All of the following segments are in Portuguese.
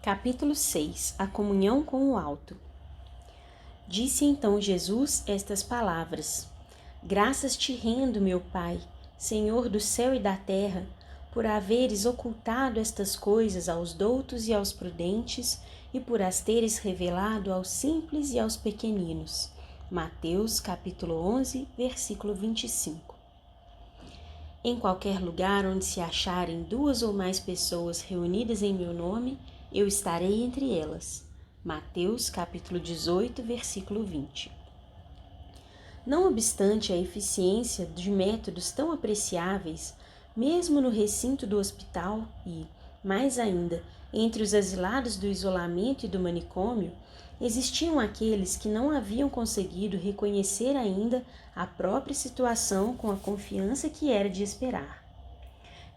Capítulo 6. A comunhão com o alto. Disse então Jesus estas palavras: Graças te rendo, meu Pai, Senhor do céu e da terra, por haveres ocultado estas coisas aos doutos e aos prudentes, e por as teres revelado aos simples e aos pequeninos. Mateus, capítulo 11, versículo 25. Em qualquer lugar onde se acharem 2 ou mais pessoas reunidas em meu nome, eu estarei entre elas. Mateus, capítulo 18, versículo 20. Não obstante a eficiência de métodos tão apreciáveis, mesmo no recinto do hospital e, mais ainda, entre os asilados do isolamento e do manicômio, existiam aqueles que não haviam conseguido reconhecer ainda a própria situação com a confiança que era de esperar.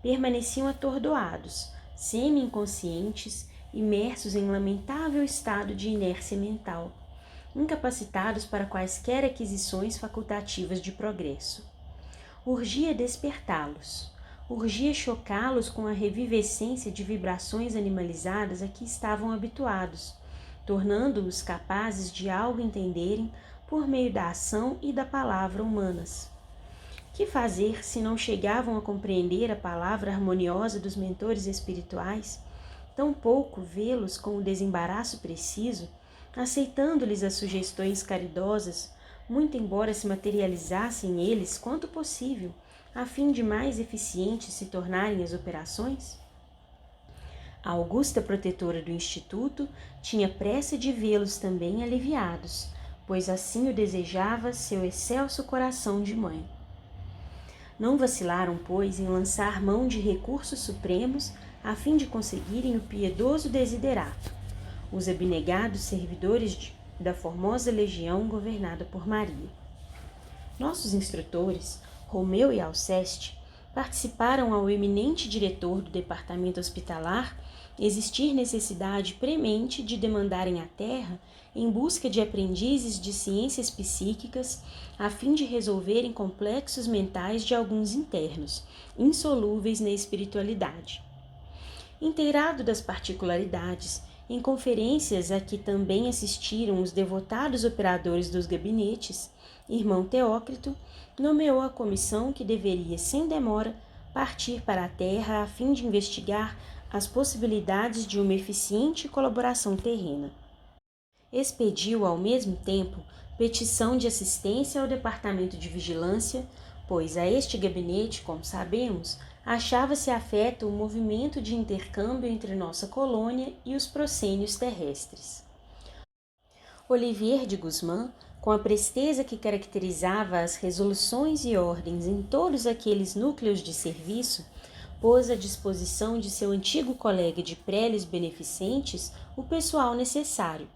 Permaneciam atordoados, semi-inconscientes, imersos em lamentável estado de inércia mental, incapacitados para quaisquer aquisições facultativas de progresso. Urgia despertá-los, urgia chocá-los com a revivescência de vibrações animalizadas a que estavam habituados, tornando-os capazes de algo entenderem por meio da ação e da palavra humanas. Que fazer se não chegavam a compreender a palavra harmoniosa dos mentores espirituais? Tampouco vê-los com o desembaraço preciso, aceitando-lhes as sugestões caridosas, muito embora se materializassem eles quanto possível, a fim de mais eficientes se tornarem as operações? A augusta protetora do Instituto tinha pressa de vê-los também aliviados, pois assim o desejava seu excelso coração de mãe. Não vacilaram, pois, em lançar mão de recursos supremos a fim de conseguirem o piedoso desiderato, os abnegados servidores da formosa legião governada por Maria. Nossos instrutores, Romeu e Alceste, participaram ao eminente diretor do departamento hospitalar existir necessidade premente de demandarem a terra em busca de aprendizes de ciências psíquicas a fim de resolverem complexos mentais de alguns internos, insolúveis na espiritualidade. Inteirado das particularidades, em conferências a que também assistiram os devotados operadores dos gabinetes, irmão Teócrito nomeou a comissão que deveria, sem demora, partir para a Terra a fim de investigar as possibilidades de uma eficiente colaboração terrena. Expediu, ao mesmo tempo, petição de assistência ao Departamento de Vigilância, pois a este gabinete, como sabemos, achava-se afeto o movimento de intercâmbio entre nossa colônia e os proscênios terrestres. Olivier de Guzmán, com a presteza que caracterizava as resoluções e ordens em todos aqueles núcleos de serviço, pôs à disposição de seu antigo colega de prélios beneficentes o pessoal necessário,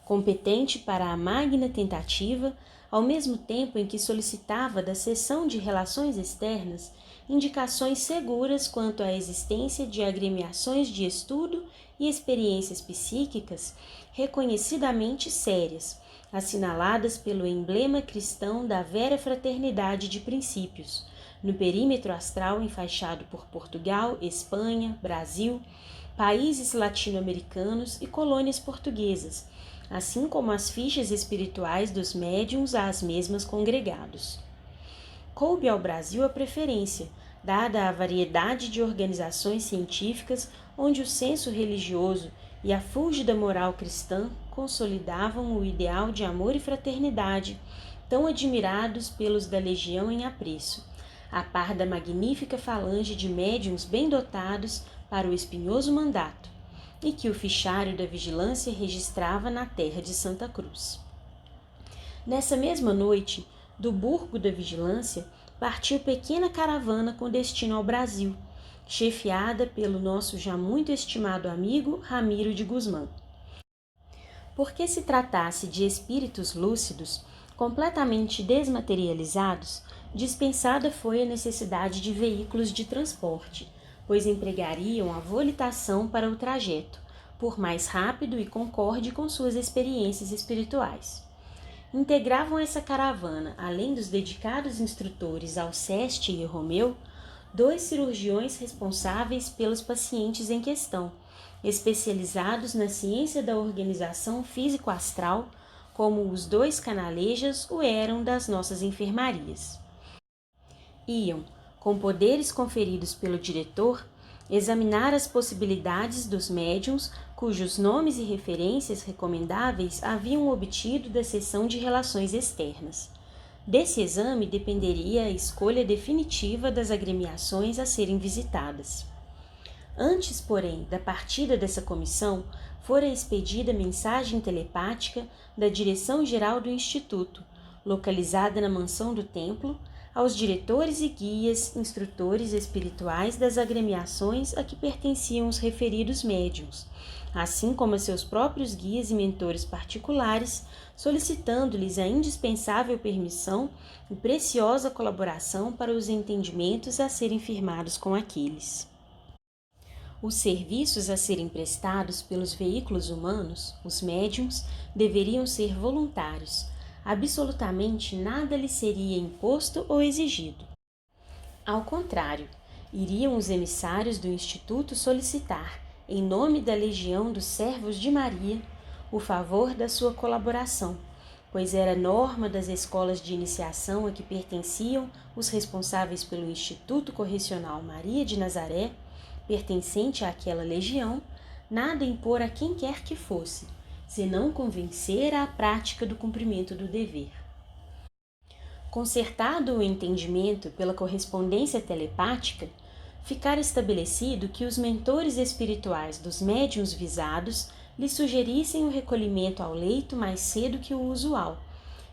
competente para a magna tentativa, ao mesmo tempo em que solicitava da seção de relações externas indicações seguras quanto à existência de agremiações de estudo e experiências psíquicas reconhecidamente sérias, assinaladas pelo emblema cristão da vera fraternidade de princípios, no perímetro astral enfaixado por Portugal, Espanha, Brasil, países latino-americanos e colônias portuguesas, assim como as fichas espirituais dos médiuns às mesmas congregados. Coube ao Brasil a preferência, dada a variedade de organizações científicas onde o senso religioso e a fúlgida moral cristã consolidavam o ideal de amor e fraternidade, tão admirados pelos da legião em apreço, a par da magnífica falange de médiuns bem dotados para o espinhoso mandato, e que o fichário da vigilância registrava na terra de Santa Cruz. Nessa mesma noite, do Burgo da Vigilância, partiu pequena caravana com destino ao Brasil, chefiada pelo nosso já muito estimado amigo Ramiro de Guzmán. Porque se tratasse de espíritos lúcidos, completamente desmaterializados, dispensada foi a necessidade de veículos de transporte, pois empregariam a volitação para o trajeto, por mais rápido e concorde com suas experiências espirituais. Integravam essa caravana, além dos dedicados instrutores Alceste e Romeu, 2 cirurgiões responsáveis pelos pacientes em questão, especializados na ciência da organização físico-astral, como os 2 canalejas o eram das nossas enfermarias. Iam, com poderes conferidos pelo diretor, examinar as possibilidades dos médiuns cujos nomes e referências recomendáveis haviam obtido da seção de relações externas. Desse exame dependeria a escolha definitiva das agremiações a serem visitadas. Antes, porém, da partida dessa comissão, fora expedida mensagem telepática da Direção-Geral do Instituto, localizada na mansão do templo, aos diretores e guias, instrutores espirituais das agremiações a que pertenciam os referidos médiuns, assim como a seus próprios guias e mentores particulares, solicitando-lhes a indispensável permissão e preciosa colaboração para os entendimentos a serem firmados com aqueles. Os serviços a serem prestados pelos veículos humanos, os médiuns, deveriam ser voluntários. Absolutamente nada lhes seria imposto ou exigido. Ao contrário, iriam os emissários do Instituto solicitar, em nome da Legião dos Servos de Maria, o favor da sua colaboração, pois era norma das escolas de iniciação a que pertenciam os responsáveis pelo Instituto Correcional Maria de Nazaré, pertencente àquela legião, nada impor a quem quer que fosse, senão convencer à prática do cumprimento do dever. Concertado o entendimento pela correspondência telepática, ficara estabelecido que os mentores espirituais dos médiuns visados lhes sugerissem o recolhimento ao leito mais cedo que o usual,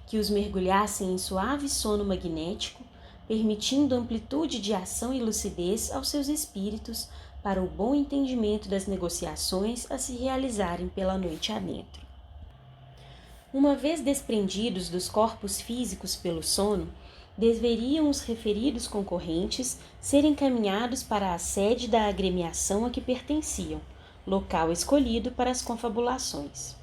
que os mergulhassem em suave sono magnético, permitindo amplitude de ação e lucidez aos seus espíritos para o bom entendimento das negociações a se realizarem pela noite adentro. Uma vez desprendidos dos corpos físicos pelo sono, deveriam os referidos concorrentes ser encaminhados para a sede da agremiação a que pertenciam, local escolhido para as confabulações.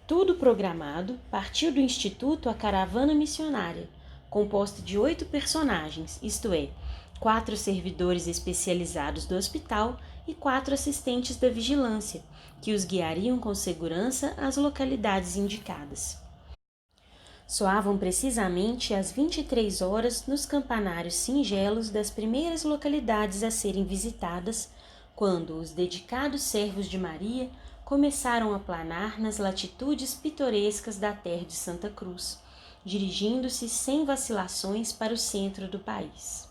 Tudo programado, partiu do Instituto a caravana missionária, composta de 8 personagens, isto é, 4 servidores especializados do hospital e 4 assistentes da vigilância, que os guiariam com segurança às localidades indicadas. Soavam precisamente às 23 horas nos campanários singelos das primeiras localidades a serem visitadas, quando os dedicados servos de Maria começaram a planar nas latitudes pitorescas da terra de Santa Cruz, dirigindo-se sem vacilações para o centro do país.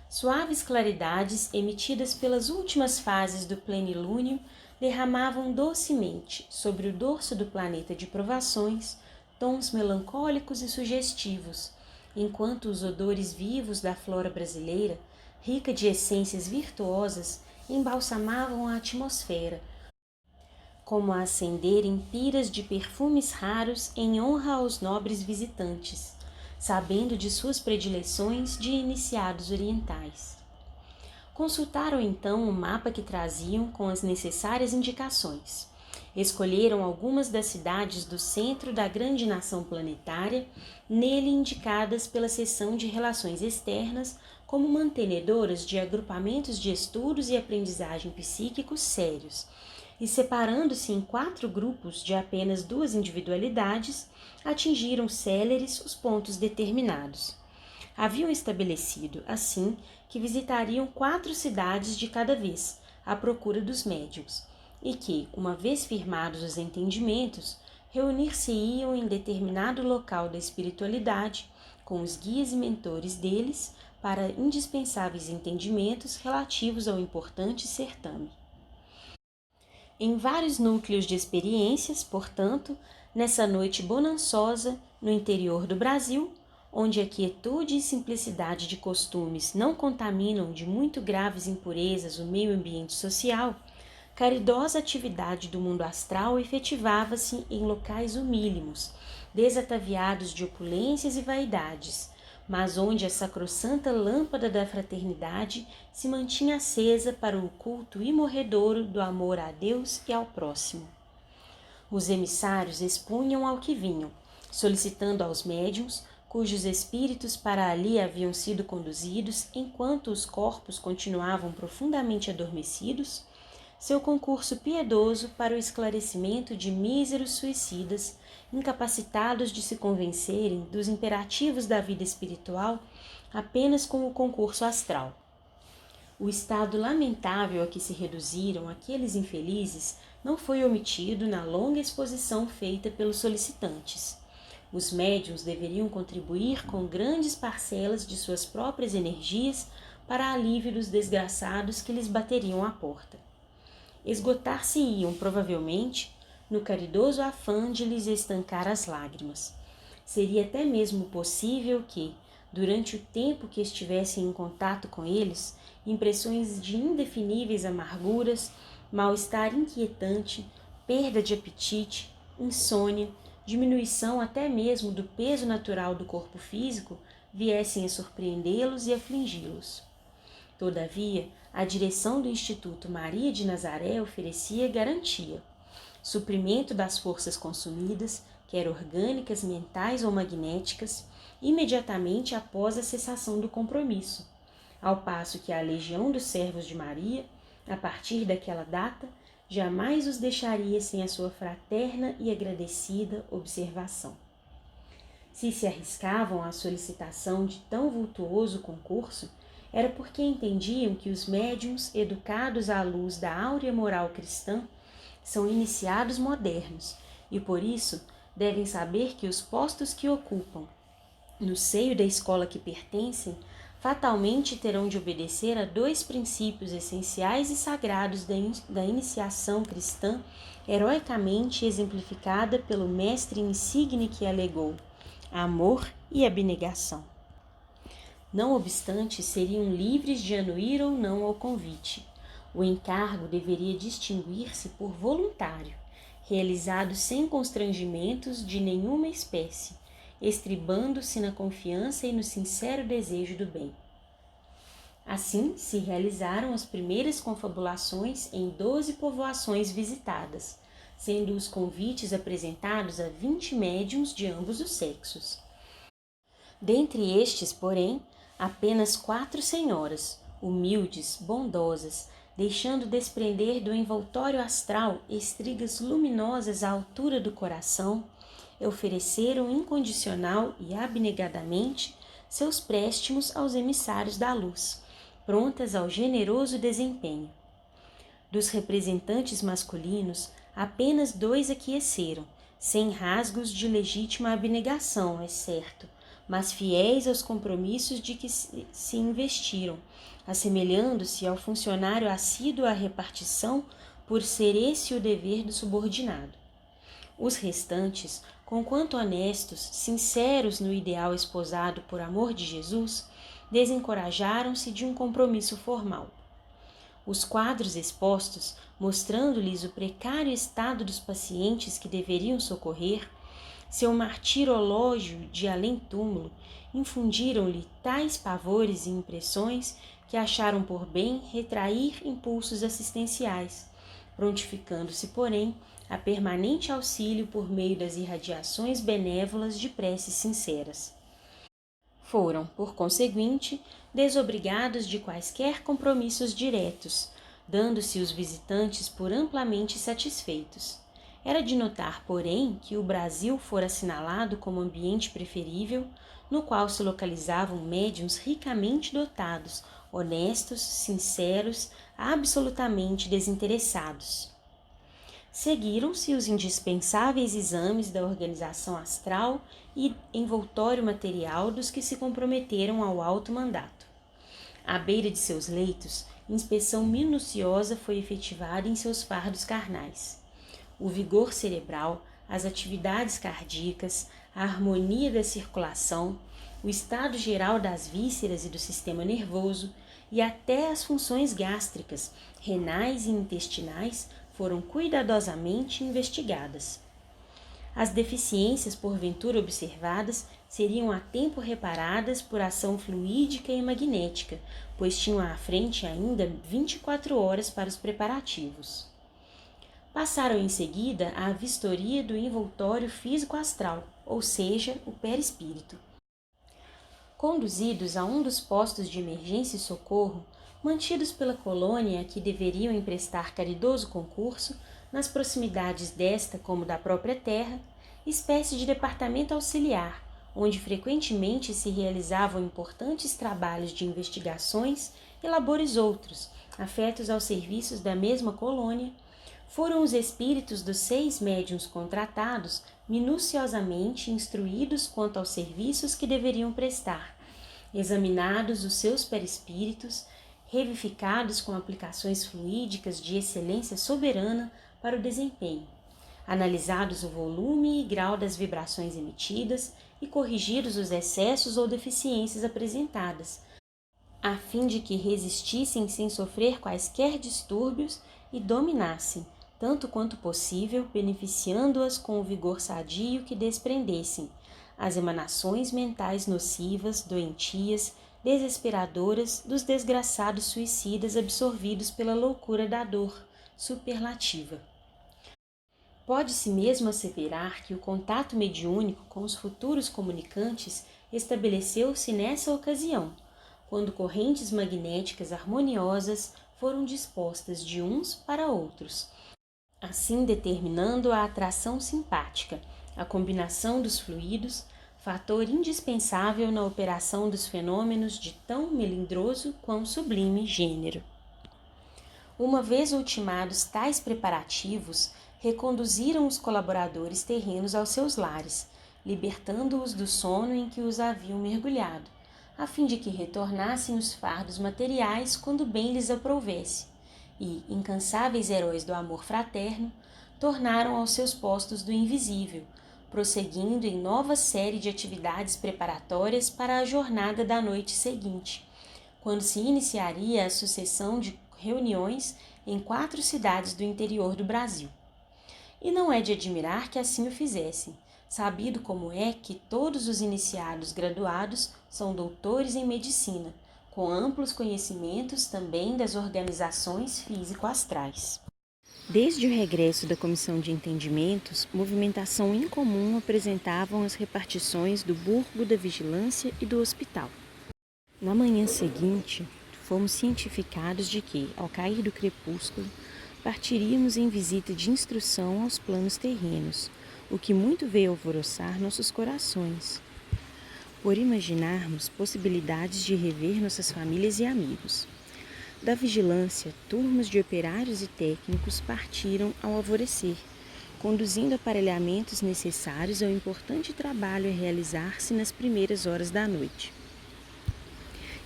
Suaves claridades emitidas pelas últimas fases do plenilúnio derramavam docemente sobre o dorso do planeta de provações tons melancólicos e sugestivos, enquanto os odores vivos da flora brasileira, rica de essências virtuosas, embalsamavam a atmosfera, como a acenderem piras de perfumes raros em honra aos nobres visitantes, sabendo de suas predileções de iniciados orientais. Consultaram então o mapa que traziam com as necessárias indicações. Escolheram algumas das cidades do centro da grande nação planetária, nele indicadas pela seção de relações externas como mantenedoras de agrupamentos de estudos e aprendizagem psíquicos sérios, e separando-se em 4 grupos de apenas 2 individualidades, atingiram céleres os pontos determinados. Haviam estabelecido, assim, que visitariam 4 cidades de cada vez, à procura dos médiuns, e que, uma vez firmados os entendimentos, reunir-se-iam em determinado local da espiritualidade, com os guias e mentores deles, para indispensáveis entendimentos relativos ao importante certame. Em vários núcleos de experiências, portanto, nessa noite bonançosa, no interior do Brasil, onde a quietude e simplicidade de costumes não contaminam de muito graves impurezas o meio ambiente social, caridosa atividade do mundo astral efetivava-se em locais humílimos, desataviados de opulências e vaidades, mas onde a sacrossanta lâmpada da fraternidade se mantinha acesa para o culto imorredouro do amor a Deus e ao próximo. Os emissários expunham ao que vinham, solicitando aos médiuns, cujos espíritos para ali haviam sido conduzidos enquanto os corpos continuavam profundamente adormecidos, seu concurso piedoso para o esclarecimento de míseros suicidas, incapacitados de se convencerem dos imperativos da vida espiritual apenas com o concurso astral. O estado lamentável a que se reduziram aqueles infelizes não foi omitido na longa exposição feita pelos solicitantes. Os médiuns deveriam contribuir com grandes parcelas de suas próprias energias para alívio dos desgraçados que lhes bateriam à porta. Esgotar-se-iam, provavelmente, no caridoso afã de lhes estancar as lágrimas. Seria até mesmo possível que, durante o tempo que estivessem em contato com eles, impressões de indefiníveis amarguras, mal-estar inquietante, perda de apetite, insônia, diminuição até mesmo do peso natural do corpo físico viessem a surpreendê-los e afligi-los. Todavia, a direção do Instituto Maria de Nazaré oferecia garantia: suprimento das forças consumidas, quer orgânicas, mentais ou magnéticas, imediatamente após a cessação do compromisso, ao passo que a legião dos servos de Maria, a partir daquela data, jamais os deixaria sem a sua fraterna e agradecida observação. Se se arriscavam à solicitação de tão vultuoso concurso, era porque entendiam que os médiuns, educados à luz da áurea moral cristã, são iniciados modernos e, por isso, devem saber que os postos que ocupam no seio da escola que pertencem fatalmente terão de obedecer a dois princípios essenciais e sagrados da iniciação cristã, heroicamente exemplificada pelo mestre insigne que alegou: amor e abnegação. Não obstante, seriam livres de anuir ou não ao convite. O encargo deveria distinguir-se por voluntário, realizado sem constrangimentos de nenhuma espécie, estribando-se na confiança e no sincero desejo do bem. Assim se realizaram as primeiras confabulações em 12 povoações visitadas, sendo os convites apresentados a 20 médiuns de ambos os sexos. Dentre estes, porém, apenas 4 senhoras, humildes, bondosas, deixando desprender do envoltório astral estrigas luminosas à altura do coração, ofereceram incondicional e abnegadamente seus préstimos aos emissários da luz, prontas ao generoso desempenho. Dos representantes masculinos, apenas 2 aqueceram, sem rasgos de legítima abnegação, é certo, mas fiéis aos compromissos de que se investiram, assemelhando-se ao funcionário assíduo à repartição por ser esse o dever do subordinado. Os restantes, conquanto honestos, sinceros no ideal esposado por amor de Jesus, desencorajaram-se de um compromisso formal. Os quadros expostos, mostrando-lhes o precário estado dos pacientes que deveriam socorrer, seu martirológio de além-túmulo, infundiram-lhe tais pavores e impressões que acharam por bem retrair impulsos assistenciais, prontificando-se, porém, a permanente auxílio por meio das irradiações benévolas de preces sinceras. Foram, por conseguinte, desobrigados de quaisquer compromissos diretos, dando-se os visitantes por amplamente satisfeitos. Era de notar, porém, que o Brasil fora assinalado como ambiente preferível, no qual se localizavam médiuns ricamente dotados, honestos, sinceros, absolutamente desinteressados. Seguiram-se os indispensáveis exames da organização astral e envoltório material dos que se comprometeram ao alto mandato. À beira de seus leitos, inspeção minuciosa foi efetivada em seus fardos carnais. O vigor cerebral, as atividades cardíacas, a harmonia da circulação, o estado geral das vísceras e do sistema nervoso e até as funções gástricas, renais e intestinais foram cuidadosamente investigadas. As deficiências porventura observadas seriam a tempo reparadas por ação fluídica e magnética, pois tinham à frente ainda 24 horas para os preparativos. Passaram em seguida à vistoria do envoltório físico-astral, ou seja, o perispírito. Conduzidos a um dos postos de emergência e socorro, mantidos pela colônia a que deveriam emprestar caridoso concurso, nas proximidades desta como da própria terra, espécie de departamento auxiliar, onde frequentemente se realizavam importantes trabalhos de investigações e labores outros, afetos aos serviços da mesma colônia, foram os espíritos dos 6 médiuns contratados minuciosamente instruídos quanto aos serviços que deveriam prestar, examinados os seus perispíritos, revivificados com aplicações fluídicas de excelência soberana para o desempenho, analisados o volume e grau das vibrações emitidas e corrigidos os excessos ou deficiências apresentadas, a fim de que resistissem sem sofrer quaisquer distúrbios e dominassem, tanto quanto possível, beneficiando-as com o vigor sadio que desprendessem, as emanações mentais nocivas, doentias, desesperadoras dos desgraçados suicidas absorvidos pela loucura da dor superlativa. Pode-se mesmo asseverar que o contato mediúnico com os futuros comunicantes estabeleceu-se nessa ocasião, quando correntes magnéticas harmoniosas foram dispostas de uns para outros, assim determinando a atração simpática, a combinação dos fluidos, fator indispensável na operação dos fenômenos de tão melindroso quão sublime gênero. Uma vez ultimados tais preparativos, reconduziram os colaboradores terrenos aos seus lares, libertando-os do sono em que os haviam mergulhado, a fim de que retornassem os fardos materiais quando bem lhes aprouvesse, e, incansáveis heróis do amor fraterno, tornaram aos seus postos do invisível, prosseguindo em nova série de atividades preparatórias para a jornada da noite seguinte, quando se iniciaria a sucessão de reuniões em 4 cidades do interior do Brasil. E não é de admirar que assim o fizessem, sabido como é que todos os iniciados graduados são doutores em medicina, com amplos conhecimentos também das organizações físico-astrais. Desde o regresso da Comissão de Entendimentos, movimentação incomum apresentavam as repartições do Burgo da Vigilância e do Hospital. Na manhã seguinte, fomos cientificados de que, ao cair do crepúsculo, partiríamos em visita de instrução aos planos terrenos, o que muito veio alvoroçar nossos corações, por imaginarmos possibilidades de rever nossas famílias e amigos. Da vigilância, turmas de operários e técnicos partiram ao alvorecer, conduzindo aparelhamentos necessários ao importante trabalho a realizar-se nas primeiras horas da noite.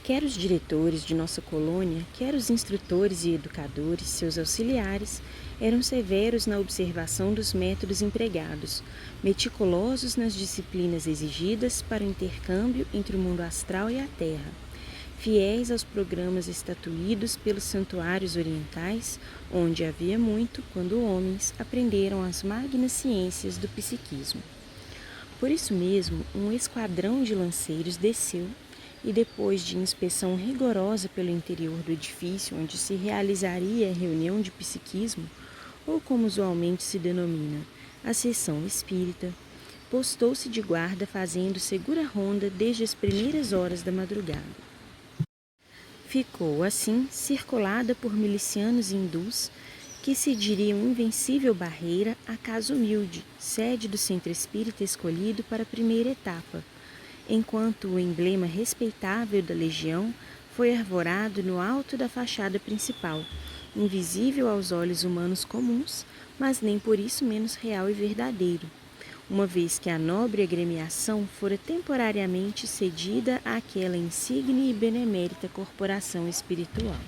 Quer os diretores de nossa colônia, quer os instrutores e educadores, seus auxiliares, eram severos na observação dos métodos empregados, meticulosos nas disciplinas exigidas para o intercâmbio entre o mundo astral e a Terra, fiéis aos programas estatuídos pelos santuários orientais, onde havia muito quando homens aprenderam as magnas ciências do psiquismo. Por isso mesmo, um esquadrão de lanceiros desceu e, depois de inspeção rigorosa pelo interior do edifício onde se realizaria a reunião de psiquismo, ou como usualmente se denomina, a sessão espírita, postou-se de guarda fazendo segura ronda desde as primeiras horas da madrugada. Ficou, assim, circulada por milicianos hindus que se diriam invencível barreira à Casa Humilde, sede do centro espírita escolhido para a primeira etapa, enquanto o emblema respeitável da legião foi arvorado no alto da fachada principal, invisível aos olhos humanos comuns, mas nem por isso menos real e verdadeiro, uma vez que a nobre agremiação fora temporariamente cedida àquela insigne e benemérita corporação espiritual.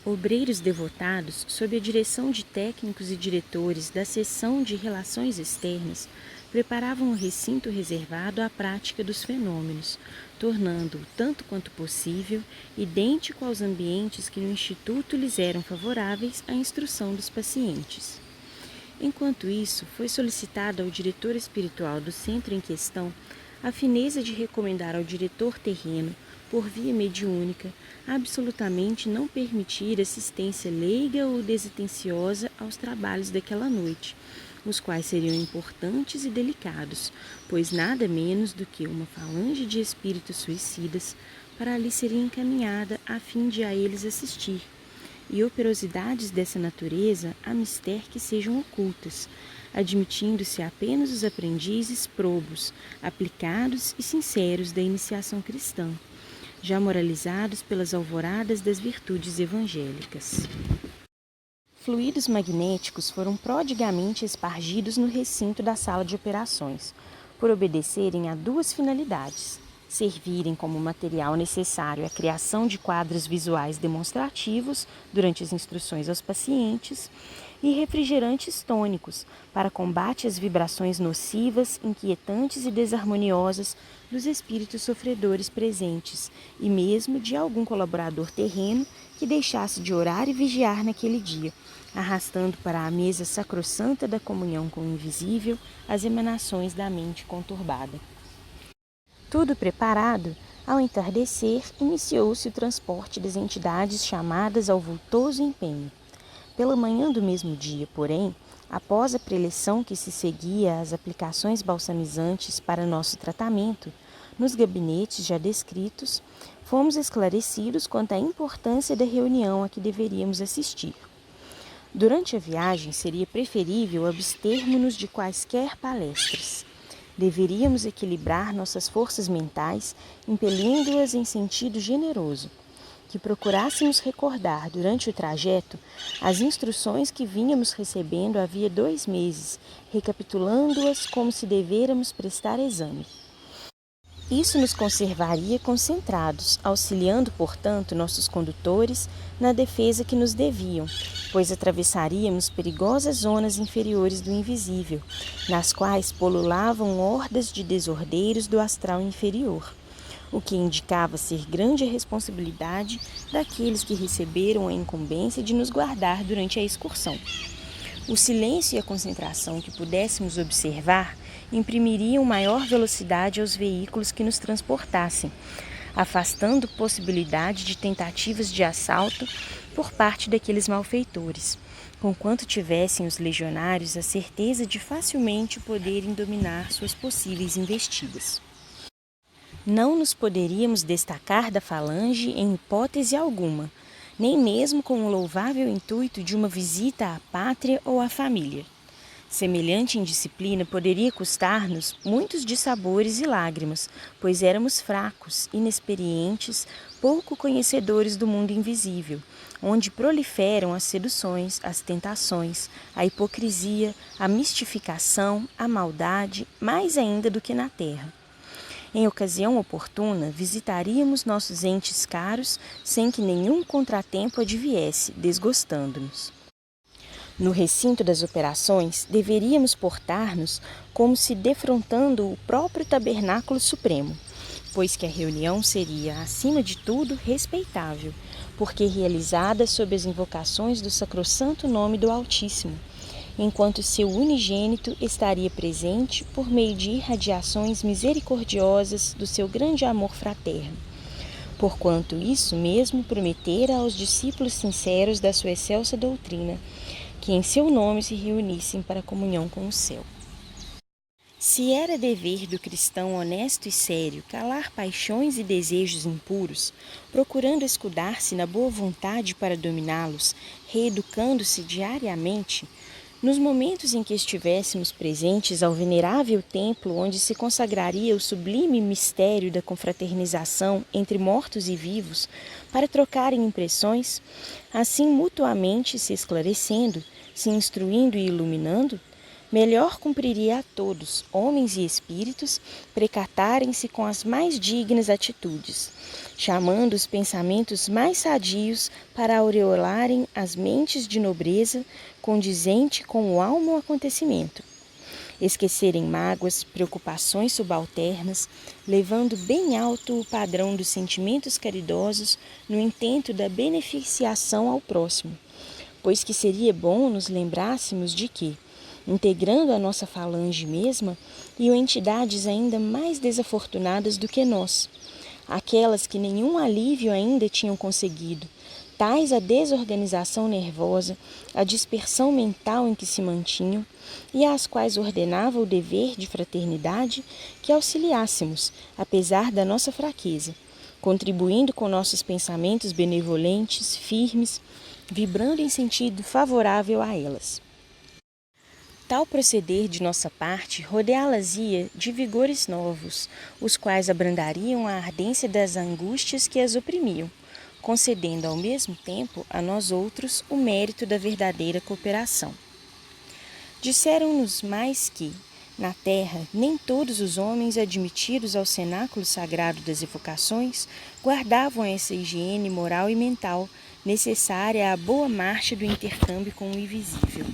Obreiros devotados, sob a direção de técnicos e diretores da seção de relações externas, preparavam um recinto reservado à prática dos fenômenos, tornando-o, tanto quanto possível, idêntico aos ambientes que no Instituto lhes eram favoráveis à instrução dos pacientes. Enquanto isso, foi solicitado ao diretor espiritual do centro em questão a fineza de recomendar ao diretor terreno, por via mediúnica, absolutamente não permitir assistência leiga ou desatenciosa aos trabalhos daquela noite, os quais seriam importantes e delicados, pois nada menos do que uma falange de espíritos suicidas para ali seria encaminhada a fim de a eles assistir, e operosidades dessa natureza há mister que sejam ocultas, admitindo-se apenas os aprendizes probos, aplicados e sinceros da iniciação cristã, já moralizados pelas alvoradas das virtudes evangélicas. Fluidos magnéticos foram prodigamente espargidos no recinto da sala de operações, por obedecerem a duas finalidades: servirem como material necessário à criação de quadros visuais demonstrativos durante as instruções aos pacientes e refrigerantes tônicos para combate às vibrações nocivas, inquietantes e desarmoniosas dos espíritos sofredores presentes e mesmo de algum colaborador terreno que deixasse de orar e vigiar naquele dia, arrastando para a mesa sacrossanta da comunhão com o invisível as emanações da mente conturbada. Tudo preparado, ao entardecer, iniciou-se o transporte das entidades chamadas ao vultoso empenho. Pela manhã do mesmo dia, porém, após a preleção que se seguia às aplicações balsamizantes para nosso tratamento, nos gabinetes já descritos, fomos esclarecidos quanto à importância da reunião a que deveríamos assistir. Durante a viagem, seria preferível abstermos-nos de quaisquer palestras. Deveríamos equilibrar nossas forças mentais, impelindo-as em sentido generoso, que procurássemos recordar durante o trajeto as instruções que vínhamos recebendo havia 2 meses, recapitulando-as como se devêramos prestar exame. Isso nos conservaria concentrados, auxiliando, portanto, nossos condutores na defesa que nos deviam, pois atravessaríamos perigosas zonas inferiores do invisível, nas quais pululavam hordas de desordeiros do astral inferior, o que indicava ser grande a responsabilidade daqueles que receberam a incumbência de nos guardar durante a excursão. O silêncio e a concentração que pudéssemos observar imprimiriam maior velocidade aos veículos que nos transportassem, afastando possibilidade de tentativas de assalto por parte daqueles malfeitores, conquanto tivessem os legionários a certeza de facilmente poderem dominar suas possíveis investidas. Não nos poderíamos destacar da falange em hipótese alguma, nem mesmo com o louvável intuito de uma visita à pátria ou à família. Semelhante indisciplina poderia custar-nos muitos dissabores e lágrimas, pois éramos fracos, inexperientes, pouco conhecedores do mundo invisível, onde proliferam as seduções, as tentações, a hipocrisia, a mistificação, a maldade, mais ainda do que na terra. Em ocasião oportuna, visitaríamos nossos entes caros sem que nenhum contratempo adviesse, desgostando-nos. No recinto das operações, deveríamos portar-nos como se defrontando o próprio tabernáculo supremo, pois que a reunião seria, acima de tudo, respeitável, porque realizada sob as invocações do sacrossanto nome do Altíssimo, enquanto seu unigênito estaria presente por meio de irradiações misericordiosas do seu grande amor fraterno, porquanto isso mesmo prometera aos discípulos sinceros da sua excelsa doutrina, que em seu nome se reunissem para a comunhão com o céu. Se era dever do cristão honesto e sério calar paixões e desejos impuros, procurando escudar-se na boa vontade para dominá-los, reeducando-se diariamente, nos momentos em que estivéssemos presentes ao venerável templo onde se consagraria o sublime mistério da confraternização entre mortos e vivos, para trocarem impressões, assim mutuamente se esclarecendo, se instruindo e iluminando, melhor cumpriria a todos, homens e espíritos, precatarem-se com as mais dignas atitudes, chamando os pensamentos mais sadios para aureolarem as mentes de nobreza condizente com o almo acontecimento. Esquecerem mágoas, preocupações subalternas, levando bem alto o padrão dos sentimentos caridosos no intento da beneficiação ao próximo, pois que seria bom nos lembrássemos de que, integrando a nossa falange mesma, iam entidades ainda mais desafortunadas do que nós, aquelas que nenhum alívio ainda tinham conseguido, tais a desorganização nervosa, a dispersão mental em que se mantinham, e às quais ordenava o dever de fraternidade que auxiliássemos, apesar da nossa fraqueza, contribuindo com nossos pensamentos benevolentes, firmes, vibrando em sentido favorável a elas. Tal proceder de nossa parte rodeá-las-ia de vigores novos, os quais abrandariam a ardência das angústias que as oprimiam, concedendo ao mesmo tempo a nós outros o mérito da verdadeira cooperação. Disseram-nos mais que, na terra, nem todos os homens admitidos ao cenáculo sagrado das evocações guardavam essa higiene moral e mental necessária à boa marcha do intercâmbio com o invisível.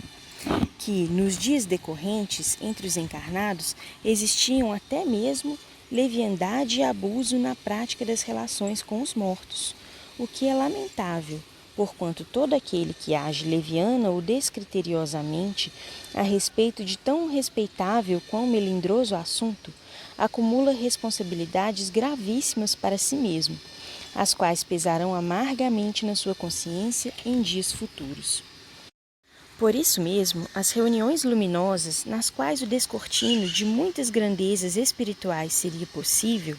Que, nos dias decorrentes entre os encarnados, existiam até mesmo leviandade e abuso na prática das relações com os mortos, o que é lamentável, porquanto todo aquele que age leviana ou descriteriosamente a respeito de tão respeitável quão melindroso assunto, acumula responsabilidades gravíssimas para si mesmo, as quais pesarão amargamente na sua consciência em dias futuros. Por isso mesmo, as reuniões luminosas, nas quais o descortino de muitas grandezas espirituais seria possível,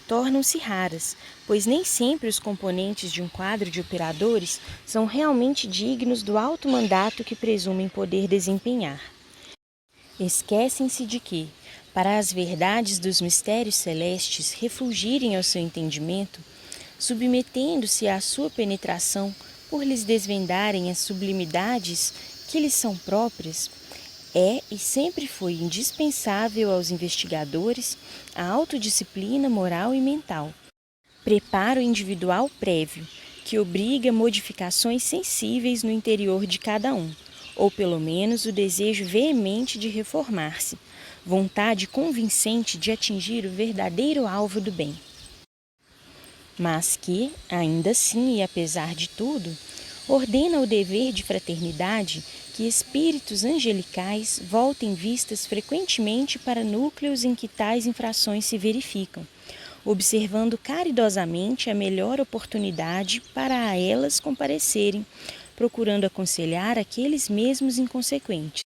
tornam-se raras, pois nem sempre os componentes de um quadro de operadores são realmente dignos do alto mandato que presumem poder desempenhar. Esquecem-se de que, para as verdades dos mistérios celestes refulgirem ao seu entendimento, submetendo-se à sua penetração por lhes desvendarem as sublimidades que lhes são próprias, é e sempre foi indispensável aos investigadores a autodisciplina moral e mental, preparo individual prévio, que obriga modificações sensíveis no interior de cada um, ou pelo menos o desejo veemente de reformar-se, vontade convincente de atingir o verdadeiro alvo do bem. Mas que, ainda assim e apesar de tudo, ordena o dever de fraternidade que espíritos angelicais voltem vistas frequentemente para núcleos em que tais infrações se verificam, observando caridosamente a melhor oportunidade para a elas comparecerem, procurando aconselhar aqueles mesmos inconsequentes,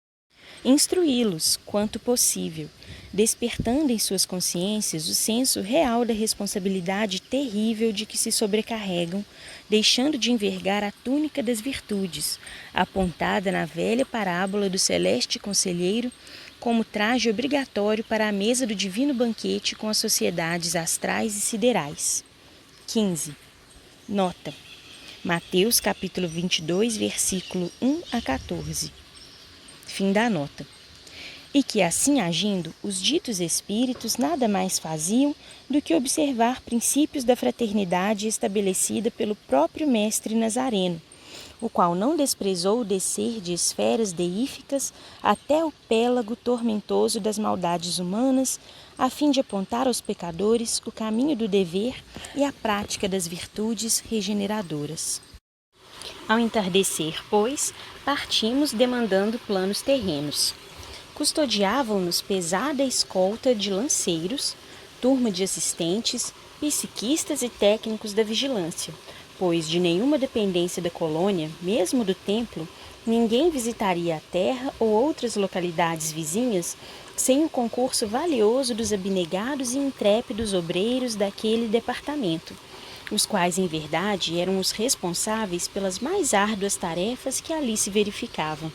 instruí-los quanto possível, despertando em suas consciências o senso real da responsabilidade terrível de que se sobrecarregam, deixando de envergar a túnica das virtudes, apontada na velha parábola do celeste conselheiro como traje obrigatório para a mesa do divino banquete com as sociedades astrais e siderais. 15. Nota. Mateus capítulo 22, versículo 1 a 14. Fim da nota. E que, assim agindo, os ditos espíritos nada mais faziam do que observar princípios da fraternidade estabelecida pelo próprio mestre Nazareno, o qual não desprezou descer de esferas deíficas até o pélago tormentoso das maldades humanas, a fim de apontar aos pecadores o caminho do dever e a prática das virtudes regeneradoras. Ao entardecer, pois, partimos demandando planos terrenos. Custodiavam-nos pesada escolta de lanceiros, turma de assistentes, psiquistas e técnicos da vigilância, pois de nenhuma dependência da colônia, mesmo do templo, ninguém visitaria a terra ou outras localidades vizinhas sem o concurso valioso dos abnegados e intrépidos obreiros daquele departamento, os quais, em verdade, eram os responsáveis pelas mais árduas tarefas que ali se verificavam.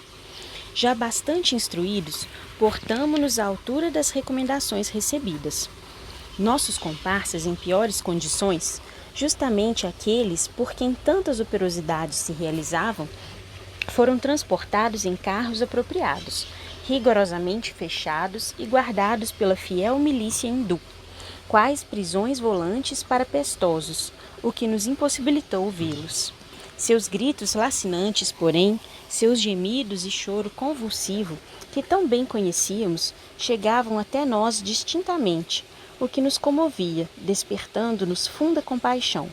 Já bastante instruídos, portamo-nos à altura das recomendações recebidas. Nossos comparsas em piores condições, justamente aqueles por quem tantas operosidades se realizavam, foram transportados em carros apropriados, rigorosamente fechados e guardados pela fiel milícia hindu, quais prisões volantes para pestosos, o que nos impossibilitou vê-los. Seus gritos lacinantes, porém, seus gemidos e choro convulsivo, que tão bem conhecíamos, chegavam até nós distintamente, o que nos comovia, despertando-nos funda compaixão.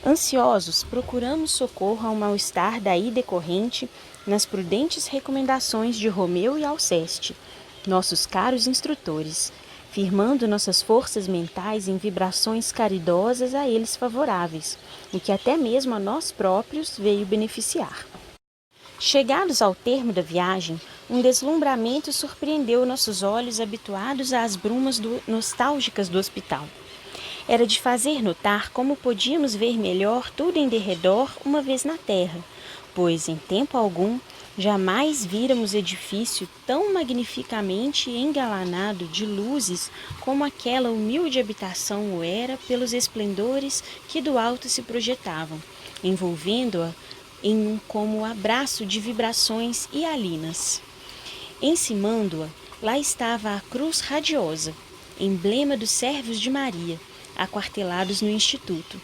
Ansiosos, procuramos socorro ao mal-estar daí decorrente nas prudentes recomendações de Romeu e Alceste, nossos caros instrutores, firmando nossas forças mentais em vibrações caridosas a eles favoráveis, o que até mesmo a nós próprios veio beneficiar. Chegados ao termo da viagem, um deslumbramento surpreendeu nossos olhos habituados às brumas nostálgicas do hospital. era de fazer notar como podíamos ver melhor tudo em derredor uma vez na terra, pois em tempo algum jamais víramos edifício tão magnificamente engalanado de luzes como aquela humilde habitação o era pelos esplendores que do alto se projetavam, envolvendo-a em um como abraço de vibrações hialinas. Encimando-a, lá estava a cruz radiosa, emblema dos servos de Maria, aquartelados no Instituto,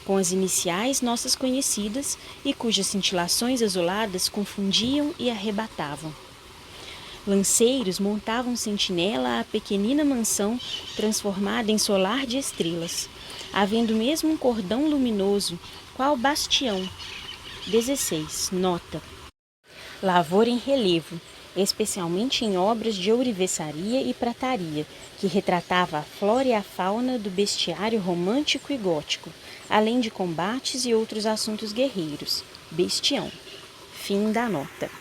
com as iniciais nossas conhecidas e cujas cintilações azuladas confundiam e arrebatavam. Lanceiros montavam sentinela à pequenina mansão transformada em solar de estrelas, havendo mesmo um cordão luminoso, qual bastião. 16. Nota. Lavor em relevo, especialmente em obras de ourivesaria e prataria, que retratava a flora e a fauna do bestiário romântico e gótico, além de combates e outros assuntos guerreiros. Bestião. Fim da nota.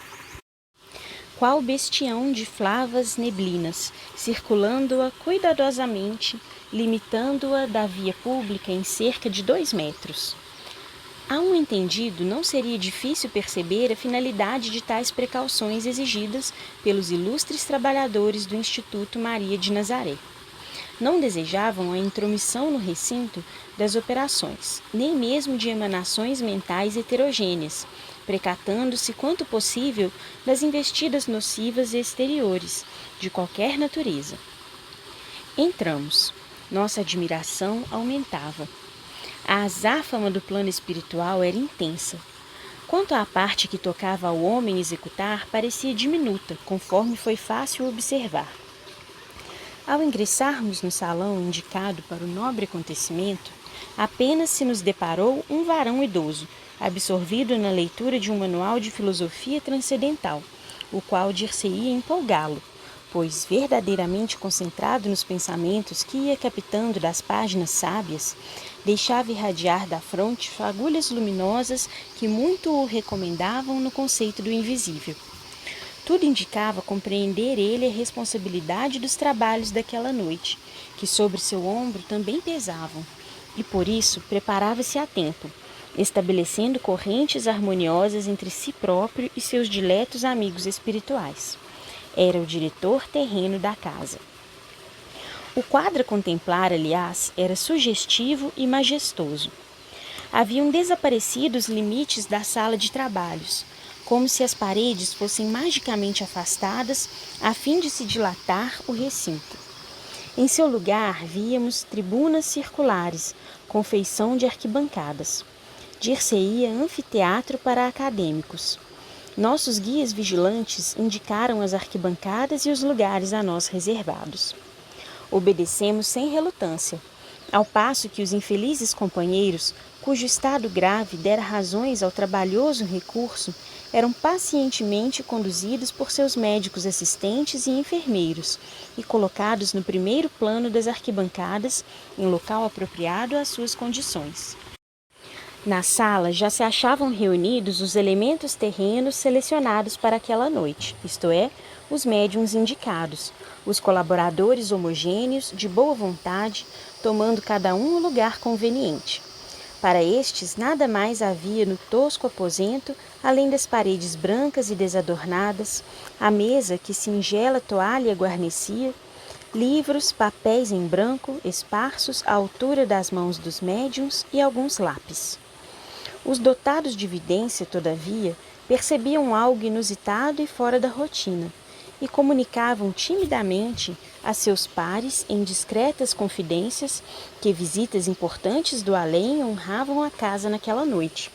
Qual bestião de flavas neblinas, circulando-a cuidadosamente, limitando-a da via pública em cerca de 2 metros. A um entendido, não seria difícil perceber a finalidade de tais precauções exigidas pelos ilustres trabalhadores do Instituto Maria de Nazaré. Não desejavam a intromissão no recinto das operações, nem mesmo de emanações mentais heterogêneas, precatando-se quanto possível das investidas nocivas exteriores, de qualquer natureza. Entramos. Nossa admiração aumentava. A azáfama do plano espiritual era intensa. Quanto à parte que tocava ao homem executar, parecia diminuta, conforme foi fácil observar. Ao ingressarmos no salão indicado para o nobre acontecimento, apenas se nos deparou um varão idoso, absorvido na leitura de um manual de filosofia transcendental, o qual dir-se-ia empolgá-lo, pois verdadeiramente concentrado nos pensamentos que ia captando das páginas sábias, deixava irradiar da fronte fagulhas luminosas que muito o recomendavam no conceito do invisível. Tudo indicava compreender ele a responsabilidade dos trabalhos daquela noite, que sobre seu ombro também pesavam, e por isso preparava-se a tempo, estabelecendo correntes harmoniosas entre si próprio e seus diletos amigos espirituais. Era o diretor terreno da casa. O quadro a contemplar, aliás, era sugestivo e majestoso. Haviam desaparecido os limites da sala de trabalhos, como se as paredes fossem magicamente afastadas a fim de se dilatar o recinto. Em seu lugar, víamos tribunas circulares, com feição de arquibancadas. Dir-se-ia anfiteatro para acadêmicos. Nossos guias vigilantes indicaram as arquibancadas e os lugares a nós reservados. Obedecemos sem relutância, ao passo que os infelizes companheiros, cujo estado grave dera razões ao trabalhoso recurso, eram pacientemente conduzidos por seus médicos assistentes e enfermeiros e colocados no primeiro plano das arquibancadas, em local apropriado às suas condições. Na sala já se achavam reunidos os elementos terrenos selecionados para aquela noite, isto é, os médiuns indicados, os colaboradores homogêneos, de boa vontade, tomando cada um o lugar conveniente. Para estes, nada mais havia no tosco aposento, além das paredes brancas e desadornadas, a mesa que singela toalha guarnecia, livros, papéis em branco, esparsos à altura das mãos dos médiuns e alguns lápis. Os dotados de vidência, todavia, percebiam algo inusitado e fora da rotina, e comunicavam timidamente a seus pares em discretas confidências que visitas importantes do além honravam a casa naquela noite,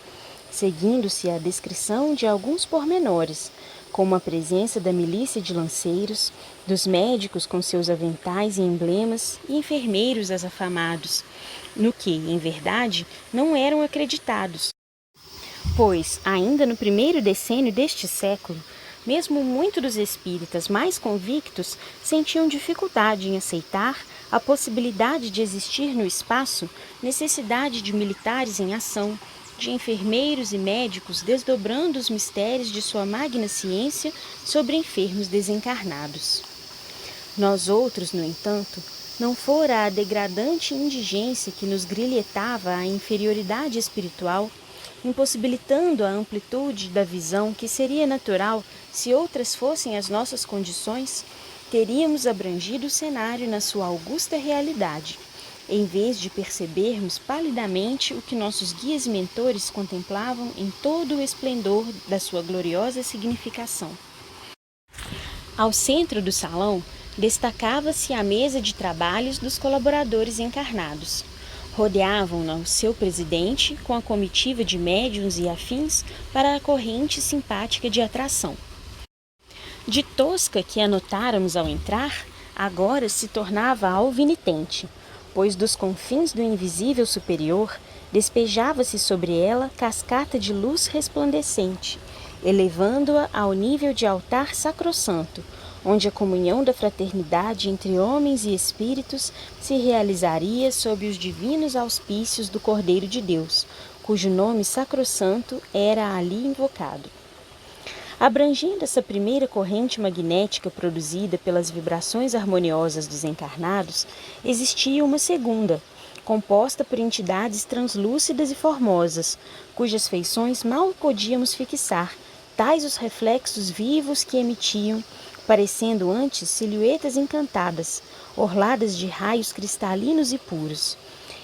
seguindo-se a descrição de alguns pormenores, como a presença da milícia de lanceiros, dos médicos com seus aventais e emblemas e enfermeiros afamados, no que, em verdade, não eram acreditados, pois, ainda no primeiro decênio deste século, mesmo muitos dos espíritas mais convictos sentiam dificuldade em aceitar a possibilidade de existir no espaço necessidade de militares em ação, de enfermeiros e médicos desdobrando os mistérios de sua magna ciência sobre enfermos desencarnados. Nós outros, no entanto, não fora a degradante indigência que nos grilhetava a inferioridade espiritual, impossibilitando a amplitude da visão que seria natural se outras fossem as nossas condições, teríamos abrangido o cenário na sua augusta realidade, em vez de percebermos palidamente o que nossos guias e mentores contemplavam em todo o esplendor da sua gloriosa significação. Ao centro do salão, destacava-se a mesa de trabalhos dos colaboradores encarnados. Rodeavam-na o seu presidente com a comitiva de médiuns e afins para a corrente simpática de atração. De tosca que a notáramos ao entrar, agora se tornava alvinitente, pois dos confins do invisível superior despejava-se sobre ela cascata de luz resplandecente, elevando-a ao nível de altar sacrossanto, onde a comunhão da fraternidade entre homens e espíritos se realizaria sob os divinos auspícios do Cordeiro de Deus, cujo nome sacrossanto era ali invocado. Abrangendo essa primeira corrente magnética produzida pelas vibrações harmoniosas dos encarnados, existia uma segunda, composta por entidades translúcidas e formosas, cujas feições mal podíamos fixar, tais os reflexos vivos que emitiam, parecendo antes silhuetas encantadas, orladas de raios cristalinos e puros.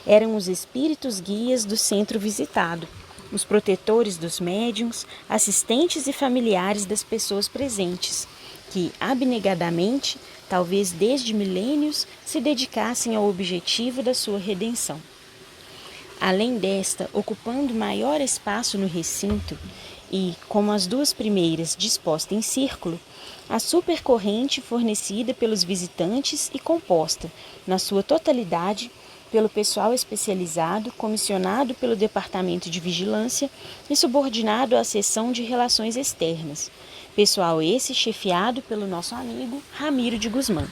Eram os espíritos guias do centro visitado, os protetores dos médiuns, assistentes e familiares das pessoas presentes, que, abnegadamente, talvez desde milênios, se dedicassem ao objetivo da sua redenção. Além desta, ocupando maior espaço no recinto e, como as duas primeiras, disposta em círculo, a supercorrente fornecida pelos visitantes e composta, na sua totalidade, pelo pessoal especializado, comissionado pelo Departamento de Vigilância e subordinado à seção de Relações Externas, pessoal esse chefiado pelo nosso amigo Ramiro de Guzmán.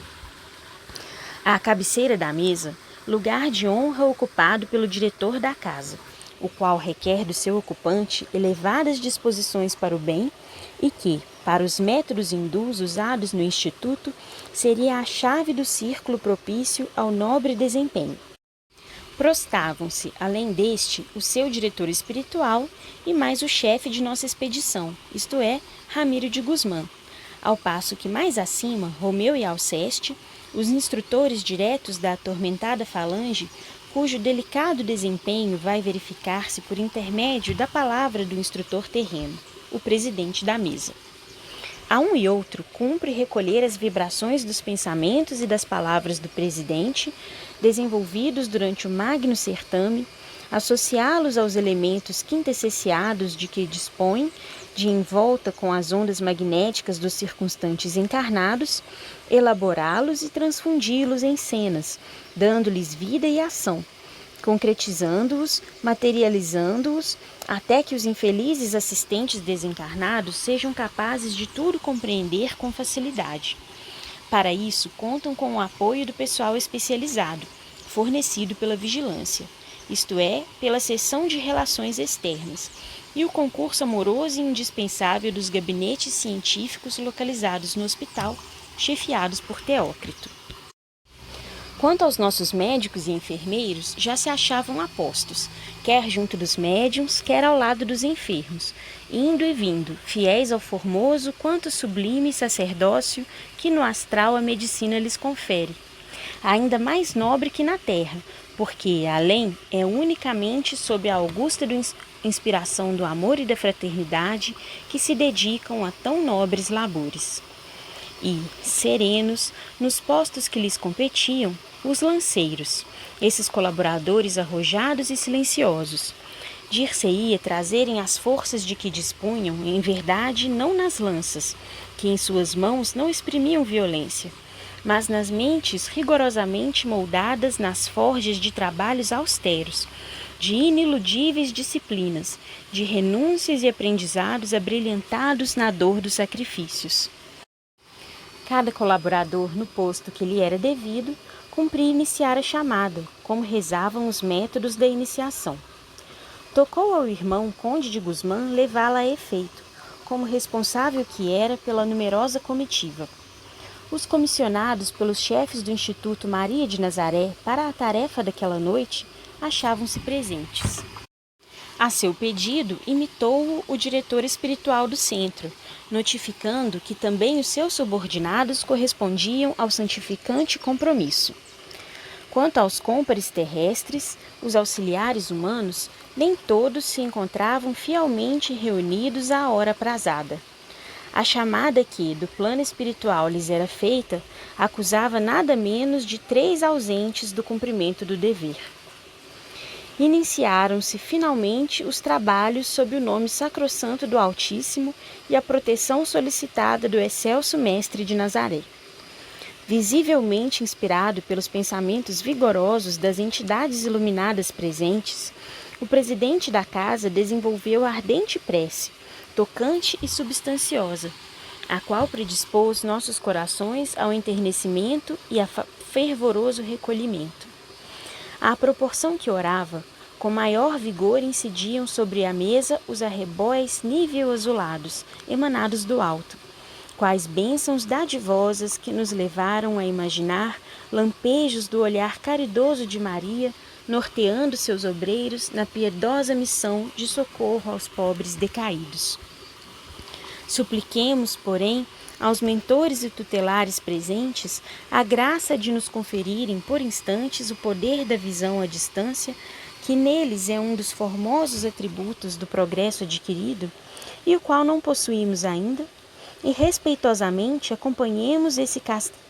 À cabeceira da mesa, lugar de honra ocupado pelo diretor da casa, o qual requer do seu ocupante elevadas disposições para o bem e que, para os métodos hindus usados no Instituto, seria a chave do círculo propício ao nobre desempenho. Prostavam-se, além deste, o seu diretor espiritual e mais o chefe de nossa expedição, isto é, Ramiro de Guzmán, ao passo que mais acima, Romeu e Alceste, os instrutores diretos da atormentada falange, cujo delicado desempenho vai verificar-se por intermédio da palavra do instrutor terreno, o presidente da mesa. A um e outro cumpre recolher as vibrações dos pensamentos e das palavras do presidente, desenvolvidos durante o magno certame, associá-los aos elementos quintessenciados de que dispõe, de envolta com as ondas magnéticas dos circunstantes encarnados, elaborá-los e transfundi-los em cenas, dando-lhes vida e ação, concretizando-os, materializando-os, até que os infelizes assistentes desencarnados sejam capazes de tudo compreender com facilidade. Para isso, contam com o apoio do pessoal especializado, fornecido pela vigilância, isto é, pela seção de relações externas, e o concurso amoroso e indispensável dos gabinetes científicos localizados no hospital, chefiados por Teócrito. Quanto aos nossos médicos e enfermeiros, já se achavam apostos, quer junto dos médiuns, quer ao lado dos enfermos, indo e vindo, fiéis ao formoso quanto sublime sacerdócio que no astral a medicina lhes confere, ainda mais nobre que na terra, porque, além, é unicamente sob a augusta inspiração do amor e da fraternidade que se dedicam a tão nobres labores. E, serenos, nos postos que lhes competiam, os lanceiros, esses colaboradores arrojados e silenciosos. Dir-se-ia trazerem as forças de que dispunham, em verdade, não nas lanças, que em suas mãos não exprimiam violência, mas nas mentes rigorosamente moldadas nas forjas de trabalhos austeros, de iniludíveis disciplinas, de renúncias e aprendizados abrilhantados na dor dos sacrifícios. Cada colaborador, no posto que lhe era devido, cumpria iniciar a chamada, como rezavam os métodos da iniciação. Tocou ao irmão Conde de Guzmán levá-la a efeito, como responsável que era pela numerosa comitiva. Os comissionados pelos chefes do Instituto Maria de Nazaré para a tarefa daquela noite achavam-se presentes. A seu pedido, imitou-o o diretor espiritual do centro, notificando que também os seus subordinados correspondiam ao santificante compromisso. Quanto aos cômpares terrestres, os auxiliares humanos, nem todos se encontravam fielmente reunidos à hora aprazada. A chamada que, do plano espiritual, lhes era feita, acusava nada menos de 3 ausentes do cumprimento do dever. Iniciaram-se finalmente os trabalhos sob o nome sacrossanto do Altíssimo e a proteção solicitada do excelso Mestre de Nazaré. Visivelmente inspirado pelos pensamentos vigorosos das entidades iluminadas presentes, o presidente da casa desenvolveu ardente prece, tocante e substanciosa, a qual predispôs nossos corações ao enternecimento e a fervoroso recolhimento. À proporção que orava, com maior vigor incidiam sobre a mesa os arrebóis nível-azulados, emanados do alto, quais bênçãos dadivosas que nos levaram a imaginar lampejos do olhar caridoso de Maria, norteando seus obreiros na piedosa missão de socorro aos pobres decaídos. Supliquemos, porém, aos mentores e tutelares presentes a graça de nos conferirem por instantes o poder da visão à distância, que neles é um dos formosos atributos do progresso adquirido e o qual não possuímos ainda, e respeitosamente acompanhemos esse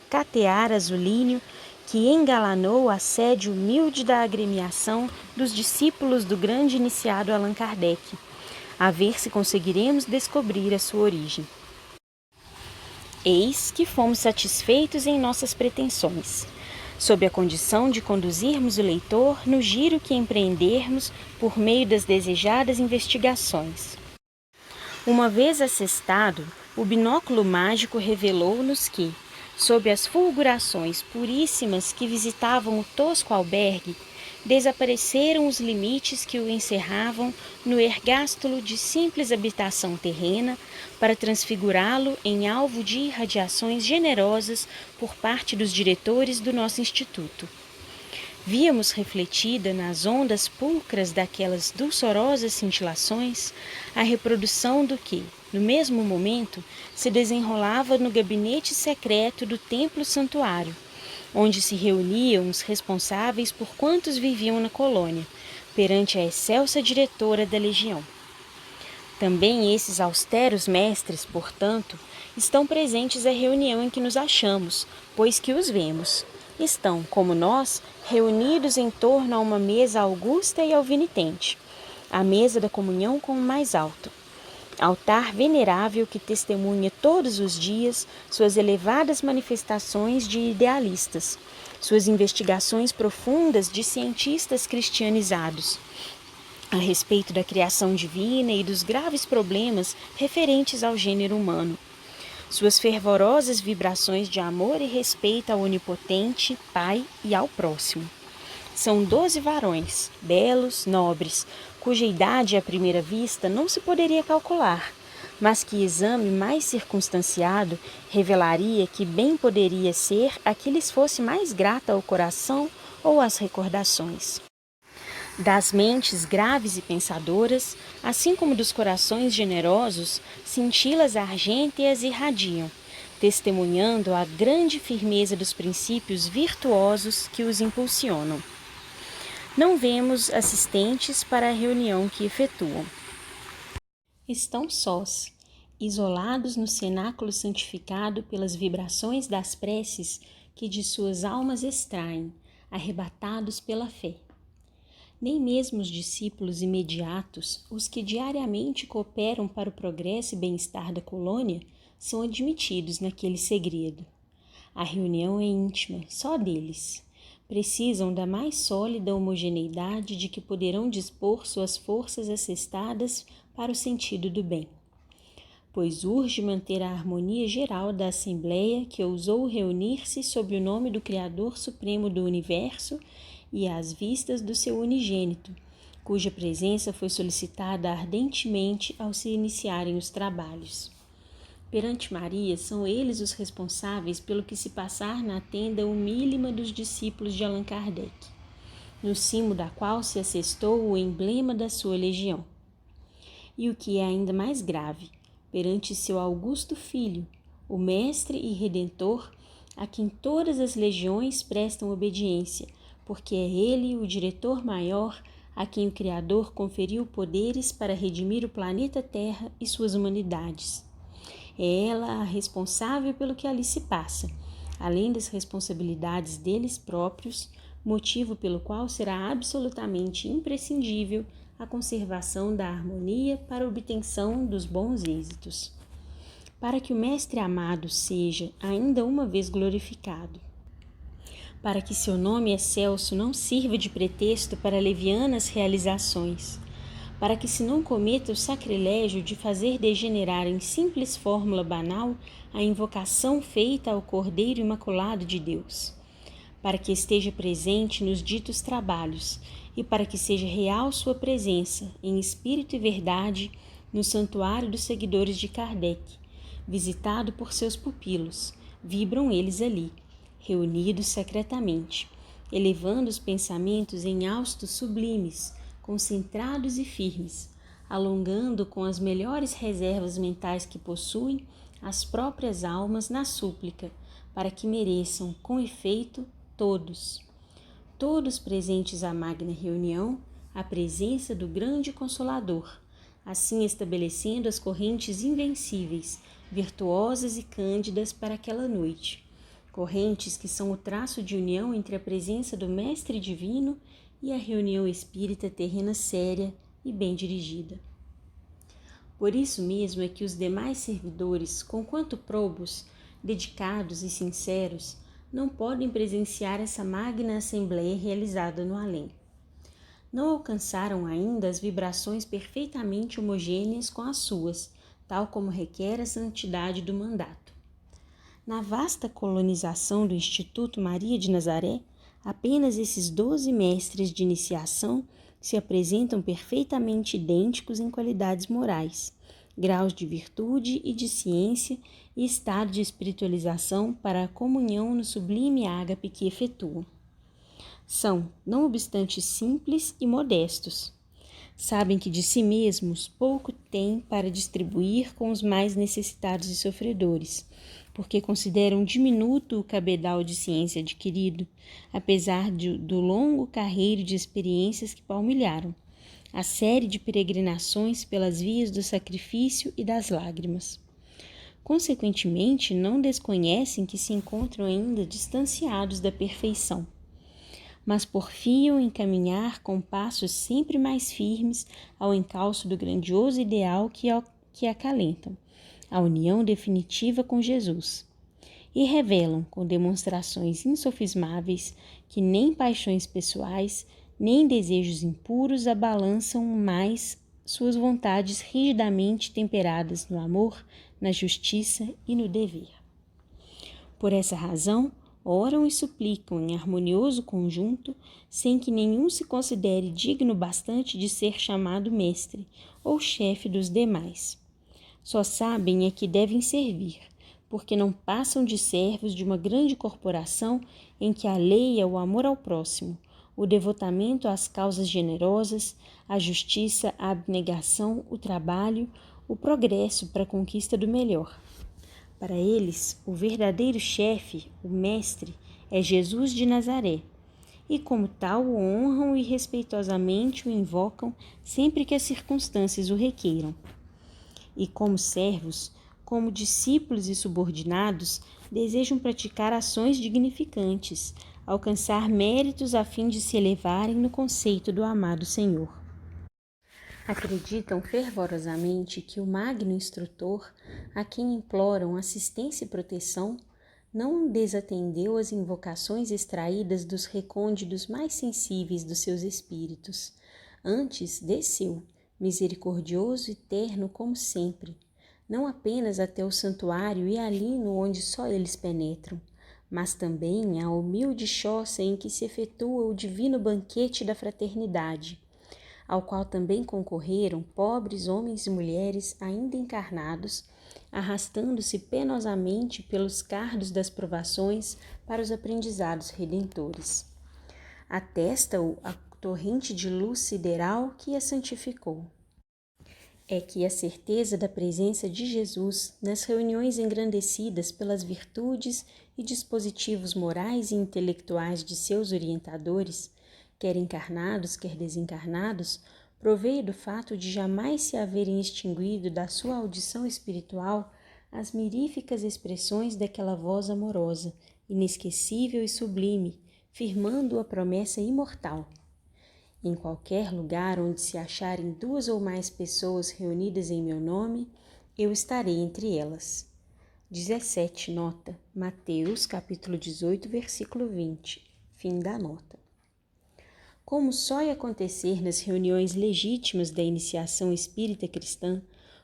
catear azulíneo que engalanou a sede humilde da agremiação dos discípulos do grande iniciado Allan Kardec, a ver se conseguiremos descobrir a sua origem. Eis que fomos satisfeitos em nossas pretensões, sob a condição de conduzirmos o leitor no giro que empreendermos por meio das desejadas investigações. Uma vez assestado, o binóculo mágico revelou-nos que, sob as fulgurações puríssimas que visitavam o tosco albergue, desapareceram os limites que o encerravam no ergástulo de simples habitação terrena para transfigurá-lo em alvo de irradiações generosas por parte dos diretores do nosso instituto. Víamos refletida nas ondas pulcras daquelas dulçorosas cintilações a reprodução do que, no mesmo momento, se desenrolava no gabinete secreto do templo santuário, onde se reuniam os responsáveis por quantos viviam na colônia, perante a excelsa diretora da legião. Também esses austeros mestres, portanto, estão presentes à reunião em que nos achamos, pois que os vemos. Estão, como nós, reunidos em torno a uma mesa augusta e alvinitente, a mesa da comunhão com o mais alto. Altar venerável que testemunha todos os dias suas elevadas manifestações de idealistas, suas investigações profundas de cientistas cristianizados, a respeito da criação divina e dos graves problemas referentes ao gênero humano, suas fervorosas vibrações de amor e respeito ao onipotente Pai e ao próximo. São 12 varões, belos, nobres, cuja idade à primeira vista não se poderia calcular, mas que exame mais circunstanciado revelaria que bem poderia ser a que lhes fosse mais grata ao coração ou às recordações. Das mentes graves e pensadoras, assim como dos corações generosos, cintilas argênteas irradiam, testemunhando a grande firmeza dos princípios virtuosos que os impulsionam. Não vemos assistentes para a reunião que efetuam. Estão sós, isolados no cenáculo santificado pelas vibrações das preces que de suas almas extraem, arrebatados pela fé. Nem mesmo os discípulos imediatos, os que diariamente cooperam para o progresso e bem-estar da colônia, são admitidos naquele segredo. A reunião é íntima, só deles. Precisam da mais sólida homogeneidade de que poderão dispor suas forças assestadas para o sentido do bem. Pois urge manter a harmonia geral da Assembleia que ousou reunir-se sob o nome do Criador Supremo do Universo e às vistas do seu unigênito, cuja presença foi solicitada ardentemente ao se iniciarem os trabalhos. Perante Maria, são eles os responsáveis pelo que se passar na tenda humílima dos discípulos de Allan Kardec, no cimo da qual se assestou o emblema da sua legião. E o que é ainda mais grave, perante seu augusto filho, o Mestre e Redentor, a quem todas as legiões prestam obediência, porque é ele o diretor maior, a quem o Criador conferiu poderes para redimir o planeta Terra e suas humanidades. É ela a responsável pelo que ali se passa, além das responsabilidades deles próprios, motivo pelo qual será absolutamente imprescindível a conservação da harmonia para a obtenção dos bons êxitos. Para que o Mestre amado seja ainda uma vez glorificado, para que seu nome excelso não sirva de pretexto para levianas realizações, para que se não cometa o sacrilégio de fazer degenerar em simples fórmula banal a invocação feita ao Cordeiro Imaculado de Deus, para que esteja presente nos ditos trabalhos e para que seja real sua presença, em espírito e verdade, no santuário dos seguidores de Kardec, visitado por seus pupilos, vibram eles ali, reunidos secretamente, elevando os pensamentos em haustos sublimes, concentrados e firmes, alongando com as melhores reservas mentais que possuem as próprias almas na súplica, para que mereçam, com efeito, todos presentes à magna reunião, a presença do grande Consolador, assim estabelecendo as correntes invencíveis, virtuosas e cândidas para aquela noite, correntes que são o traço de união entre a presença do Mestre Divino e a reunião espírita terrena séria e bem dirigida. Por isso mesmo é que os demais servidores, conquanto probos, dedicados e sinceros, não podem presenciar essa magna assembleia realizada no além. Não alcançaram ainda as vibrações perfeitamente homogêneas com as suas, tal como requer a santidade do mandato. Na vasta colonização do Instituto Maria de Nazaré, apenas esses 12 mestres de iniciação se apresentam perfeitamente idênticos em qualidades morais, graus de virtude e de ciência e estado de espiritualização para a comunhão no sublime ágape que efetuam. São, não obstante, simples e modestos. Sabem que de si mesmos pouco têm para distribuir com os mais necessitados e sofredores, porque consideram diminuto o cabedal de ciência adquirido, apesar do longo carreiro de experiências que palmilharam, a série de peregrinações pelas vias do sacrifício e das lágrimas. Consequentemente, não desconhecem que se encontram ainda distanciados da perfeição, mas porfiam em caminhar com passos sempre mais firmes ao encalço do grandioso ideal que acalentam, a união definitiva com Jesus, e revelam com demonstrações insofismáveis que nem paixões pessoais, nem desejos impuros abalançam mais suas vontades rigidamente temperadas no amor, na justiça e no dever. Por essa razão, oram e suplicam em harmonioso conjunto, sem que nenhum se considere digno bastante de ser chamado mestre ou chefe dos demais. Só sabem é que devem servir, porque não passam de servos de uma grande corporação em que a lei é o amor ao próximo, o devotamento às causas generosas, a justiça, a abnegação, o trabalho, o progresso para a conquista do melhor. Para eles, o verdadeiro chefe, o mestre, é Jesus de Nazaré, e como tal o honram e respeitosamente o invocam sempre que as circunstâncias o requeiram. E como servos, como discípulos e subordinados, desejam praticar ações dignificantes, alcançar méritos a fim de se elevarem no conceito do amado Senhor. Acreditam fervorosamente que o magno instrutor, a quem imploram assistência e proteção, não desatendeu as invocações extraídas dos recônditos mais sensíveis dos seus espíritos. Antes, desceu, misericordioso e terno como sempre, não apenas até o santuário e ali no onde só eles penetram, mas também à humilde choça em que se efetua o divino banquete da fraternidade, ao qual também concorreram pobres homens e mulheres ainda encarnados, arrastando-se penosamente pelos cardos das provações para os aprendizados redentores. Atesta-o a torrente de luz sideral que a santificou. É que a certeza da presença de Jesus nas reuniões engrandecidas pelas virtudes e dispositivos morais e intelectuais de seus orientadores, quer encarnados, quer desencarnados, proveio do fato de jamais se haverem extinguido da sua audição espiritual as miríficas expressões daquela voz amorosa, inesquecível e sublime, firmando a promessa imortal. Em qualquer lugar onde se acharem 2 ou mais pessoas reunidas em meu nome, eu estarei entre elas. 17. Nota. Mateus, capítulo 18, versículo 20. Fim da nota. Como só ia acontecer nas reuniões legítimas da iniciação espírita cristã,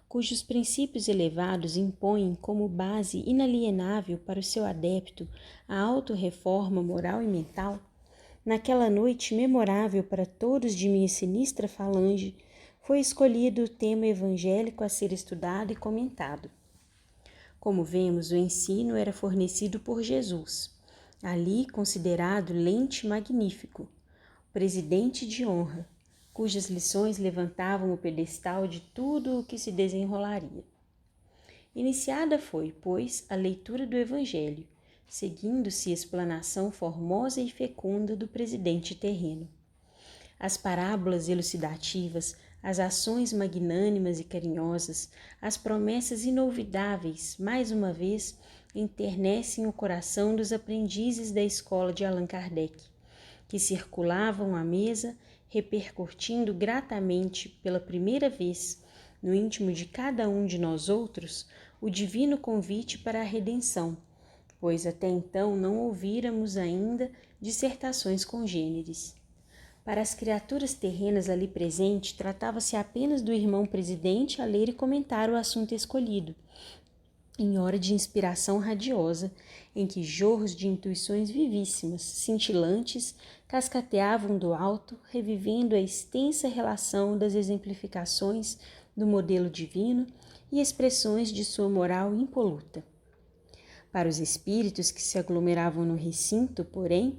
cujos princípios elevados impõem como base inalienável para o seu adepto a autorreforma moral e mental, naquela noite memorável para todos de minha sinistra falange, foi escolhido o tema evangélico a ser estudado e comentado. Como vemos, o ensino era fornecido por Jesus, ali considerado lente magnífico, presidente de honra, cujas lições levantavam o pedestal de tudo o que se desenrolaria. Iniciada foi, pois, a leitura do Evangelho, seguindo-se a explanação formosa e fecunda do presidente terreno. As parábolas elucidativas, as ações magnânimas e carinhosas, as promessas inolvidáveis, mais uma vez, enternecem o coração dos aprendizes da escola de Allan Kardec, que circulavam à mesa, repercutindo gratamente pela primeira vez, no íntimo de cada um de nós outros, o divino convite para a redenção, pois até então não ouvíramos ainda dissertações congêneres. Para as criaturas terrenas ali presentes, tratava-se apenas do irmão presidente a ler e comentar o assunto escolhido, em hora de inspiração radiosa, em que jorros de intuições vivíssimas, cintilantes, cascateavam do alto, revivendo a extensa relação das exemplificações do modelo divino e expressões de sua moral impoluta. Para os espíritos que se aglomeravam no recinto, porém,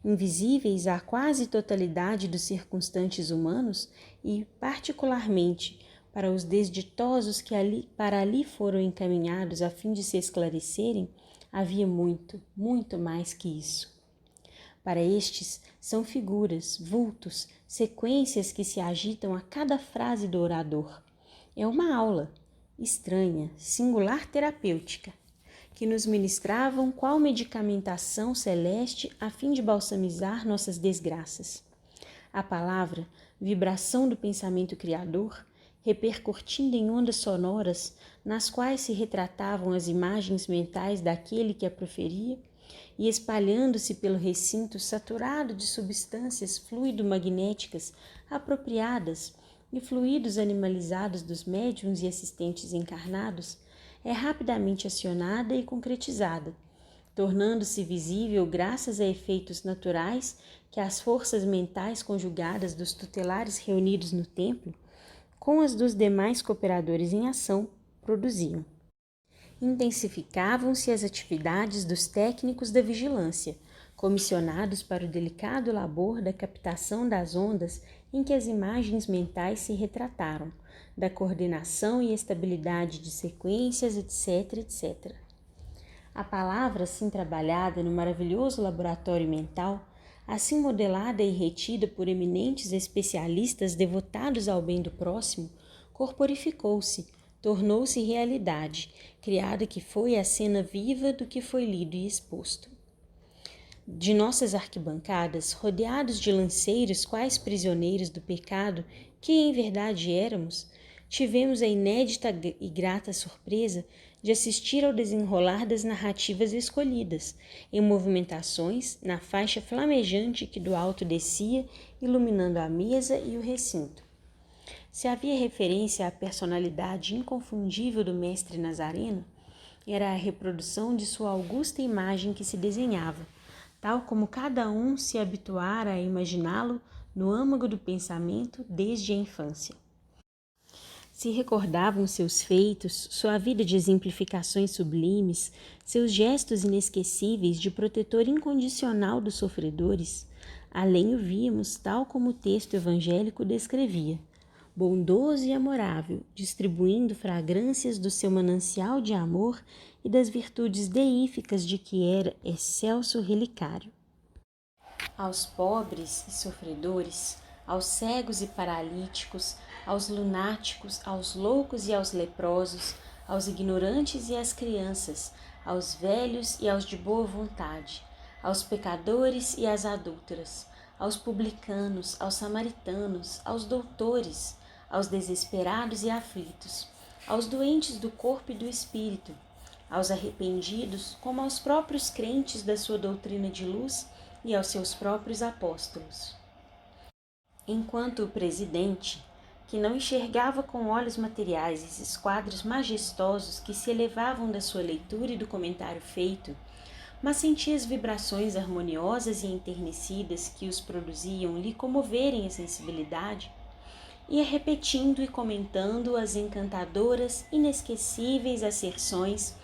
invisíveis à quase totalidade dos circunstantes humanos e, particularmente, para os desditosos que para ali foram encaminhados a fim de se esclarecerem, havia muito, muito mais que isso. Para estes, são figuras, vultos, sequências que se agitam a cada frase do orador. É uma aula, estranha, singular terapêutica, que nos ministravam qual medicamentação celeste a fim de balsamizar nossas desgraças. A palavra, vibração do pensamento criador, repercutindo em ondas sonoras, nas quais se retratavam as imagens mentais daquele que a proferia, e espalhando-se pelo recinto saturado de substâncias fluido-magnéticas apropriadas e fluidos animalizados dos médiuns e assistentes encarnados, é rapidamente acionada e concretizada, tornando-se visível graças a efeitos naturais que as forças mentais conjugadas dos tutelares reunidos no templo, com as dos demais cooperadores em ação, produziam. Intensificavam-se as atividades dos técnicos da vigilância, comissionados para o delicado labor da captação das ondas em que as imagens mentais se retrataram, da coordenação e estabilidade de sequências, etc., etc. A palavra assim trabalhada no maravilhoso laboratório mental, assim modelada e retida por eminentes especialistas devotados ao bem do próximo, corporificou-se, tornou-se realidade, criada que foi a cena viva do que foi lido e exposto. De nossas arquibancadas, rodeados de lanceiros quais prisioneiros do pecado que em verdade éramos, tivemos a inédita e grata surpresa de assistir ao desenrolar das narrativas escolhidas, em movimentações na faixa flamejante que do alto descia, iluminando a mesa e o recinto. Se havia referência à personalidade inconfundível do mestre Nazareno, era a reprodução de sua augusta imagem que se desenhava, tal como cada um se habituara a imaginá-lo no âmago do pensamento desde a infância. Se recordavam seus feitos, sua vida de exemplificações sublimes, seus gestos inesquecíveis de protetor incondicional dos sofredores, além o víamos tal como o texto evangélico descrevia, bondoso e amorável, distribuindo fragrâncias do seu manancial de amor e das virtudes deíficas de que era excelso relicário. Aos pobres e sofredores, aos cegos e paralíticos, aos lunáticos, aos loucos e aos leprosos, aos ignorantes e às crianças, aos velhos e aos de boa vontade, aos pecadores e às adúlteras, aos publicanos, aos samaritanos, aos doutores, aos desesperados e aflitos, aos doentes do corpo e do espírito, aos arrependidos, como aos próprios crentes da sua doutrina de luz e aos seus próprios apóstolos. Enquanto o presidente, que não enxergava com olhos materiais esses quadros majestosos que se elevavam da sua leitura e do comentário feito, mas sentia as vibrações harmoniosas e enternecidas que os produziam lhe comoverem a sensibilidade, ia repetindo e comentando as encantadoras, inesquecíveis asserções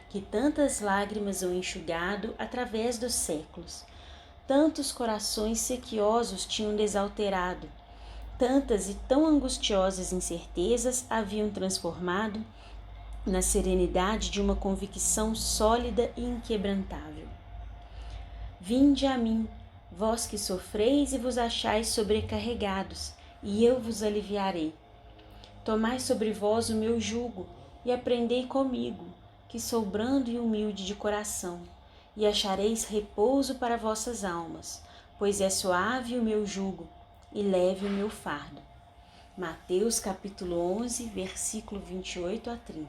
que tantas lágrimas o enxugado através dos séculos, tantos corações sequiosos tinham desalterado, tantas e tão angustiosas incertezas haviam transformado na serenidade de uma convicção sólida e inquebrantável. Vinde a mim, vós que sofreis e vos achais sobrecarregados, e eu vos aliviarei. Tomai sobre vós o meu jugo e aprendei comigo, que sou brando e humilde de coração, e achareis repouso para vossas almas, pois é suave o meu jugo e leve o meu fardo. Mateus capítulo 11, versículo 28 a 30.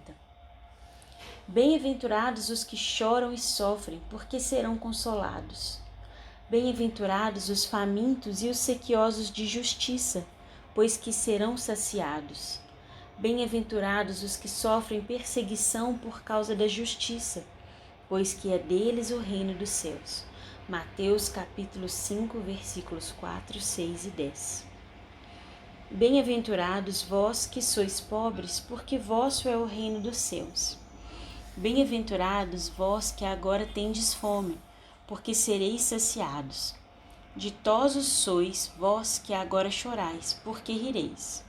Bem-aventurados os que choram e sofrem, porque serão consolados. Bem-aventurados os famintos e os sequiosos de justiça, pois que serão saciados. Bem-aventurados os que sofrem perseguição por causa da justiça, pois que é deles o reino dos céus. Mateus capítulo 5, versículos 4, 6 e 10. Bem-aventurados vós que sois pobres, porque vosso é o reino dos céus. Bem-aventurados vós que agora tendes fome, porque sereis saciados. Ditosos sois vós que agora chorais, porque rireis.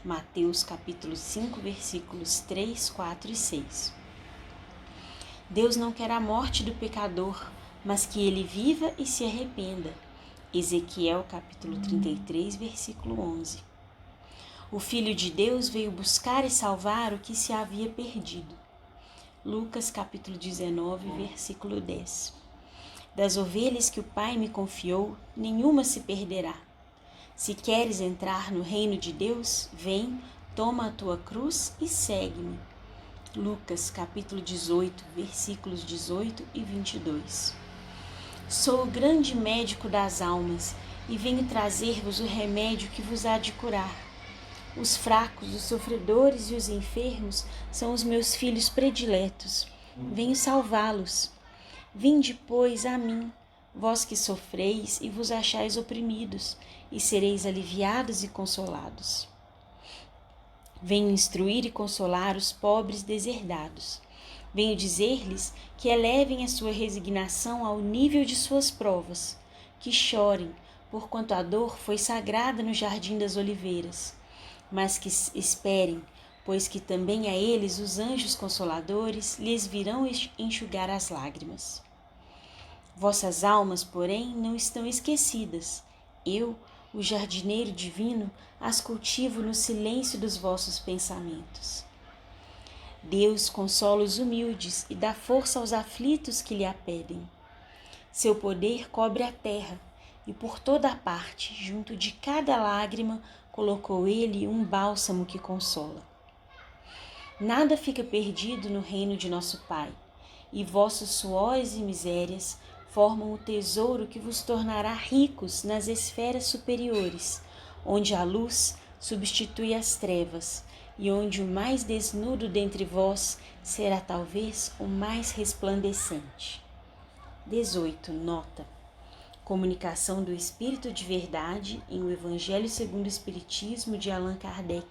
Mateus capítulo 5, versículos 3, 4 e 6. Deus não quer a morte do pecador, mas que ele viva e se arrependa. Ezequiel capítulo 33, versículo 11. O Filho de Deus veio buscar e salvar o que se havia perdido. Lucas capítulo 19, versículo 10. Das ovelhas que o Pai me confiou, nenhuma se perderá. Se queres entrar no reino de Deus, vem, toma a tua cruz e segue-me. Lucas capítulo 18, versículos 18 e 22. Sou o grande médico das almas e venho trazer-vos o remédio que vos há de curar. Os fracos, os sofredores e os enfermos são os meus filhos prediletos. Venho salvá-los. Vinde, pois, a mim, vós que sofreis e vos achais oprimidos, e sereis aliviados e consolados. Venho instruir e consolar os pobres deserdados. Venho dizer-lhes que elevem a sua resignação ao nível de suas provas, que chorem, porquanto a dor foi sagrada no jardim das oliveiras, mas que esperem, pois que também a eles os anjos consoladores lhes virão enxugar as lágrimas. Vossas almas, porém, não estão esquecidas. Eu, o jardineiro divino, as cultivo no silêncio dos vossos pensamentos. Deus consola os humildes e dá força aos aflitos que lhe a pedem. Seu poder cobre a terra, e por toda a parte, junto de cada lágrima, colocou ele um bálsamo que consola. Nada fica perdido no reino de nosso Pai, e vossos suores e misérias formam o tesouro que vos tornará ricos nas esferas superiores, onde a luz substitui as trevas, e onde o mais desnudo dentre vós será talvez o mais resplandecente. 18. Nota. Comunicação do Espírito de Verdade em O Evangelho segundo o Espiritismo de Allan Kardec,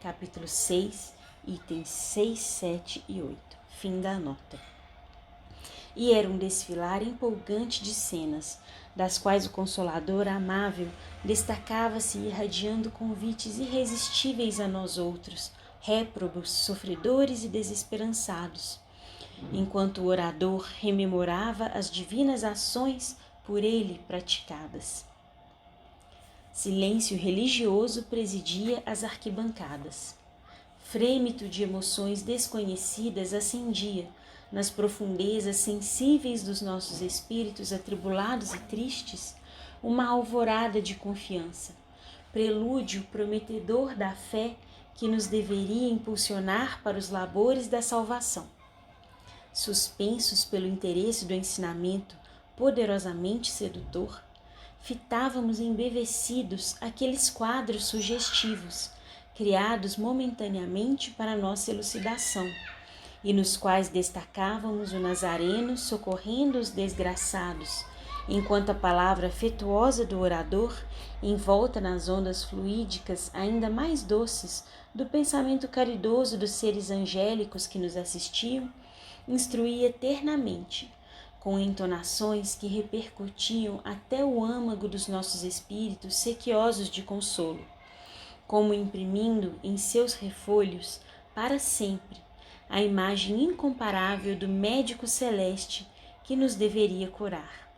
capítulo 6, itens 6, 7 e 8. Fim da nota. E era um desfilar empolgante de cenas, das quais o Consolador amável destacava-se irradiando convites irresistíveis a nós outros, réprobos, sofredores e desesperançados, enquanto o orador rememorava as divinas ações por ele praticadas. Silêncio religioso presidia as arquibancadas. Frêmito de emoções desconhecidas ascendia, nas profundezas sensíveis dos nossos espíritos atribulados e tristes, uma alvorada de confiança, prelúdio prometedor da fé que nos deveria impulsionar para os labores da salvação. Suspensos pelo interesse do ensinamento poderosamente sedutor, fitávamos embevecidos aqueles quadros sugestivos, criados momentaneamente para nossa elucidação, e nos quais destacávamos o Nazareno socorrendo os desgraçados, enquanto a palavra afetuosa do orador, envolta nas ondas fluídicas ainda mais doces do pensamento caridoso dos seres angélicos que nos assistiam, instruía ternamente, com entonações que repercutiam até o âmago dos nossos espíritos sequiosos de consolo, como imprimindo em seus refolhos, para sempre, a imagem incomparável do médico celeste que nos deveria curar.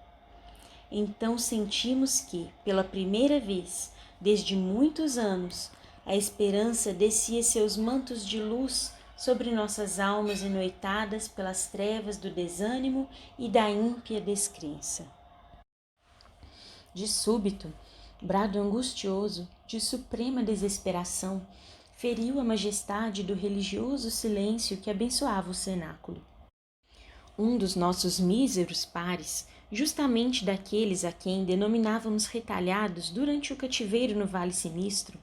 Então sentimos que, pela primeira vez, desde muitos anos, a esperança descia seus mantos de luz sobre nossas almas enoitadas pelas trevas do desânimo e da ímpia descrença. De súbito, brado angustioso, de suprema desesperação, feriu a majestade do religioso silêncio que abençoava o cenáculo. Um dos nossos míseros pares, justamente daqueles a quem denominávamos retalhados durante o cativeiro no Vale Sinistro,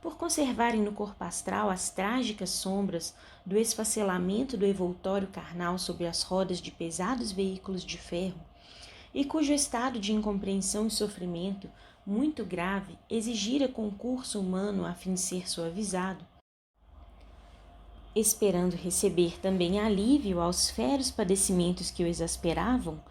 por conservarem no corpo astral as trágicas sombras do esfacelamento do envoltório carnal sobre as rodas de pesados veículos de ferro, e cujo estado de incompreensão e sofrimento muito grave exigira concurso humano a fim de ser suavizado, esperando receber também alívio aos feros padecimentos que o exasperavam,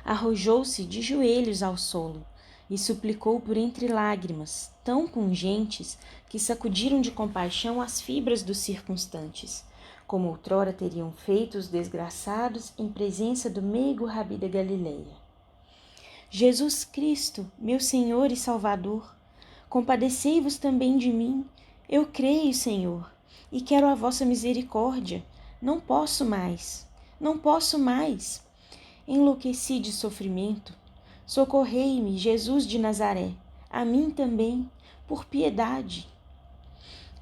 arrojou-se de joelhos ao solo e suplicou por entre lágrimas, tão pungentes que sacudiram de compaixão as fibras dos circunstantes, como outrora teriam feito os desgraçados em presença do meigo Rabi da Galileia. Jesus Cristo, meu Senhor e Salvador, compadecei-vos também de mim. Eu creio, Senhor, e quero a vossa misericórdia. Não posso mais, não posso mais. Enlouqueci de sofrimento. Socorrei-me, Jesus de Nazaré, a mim também, por piedade.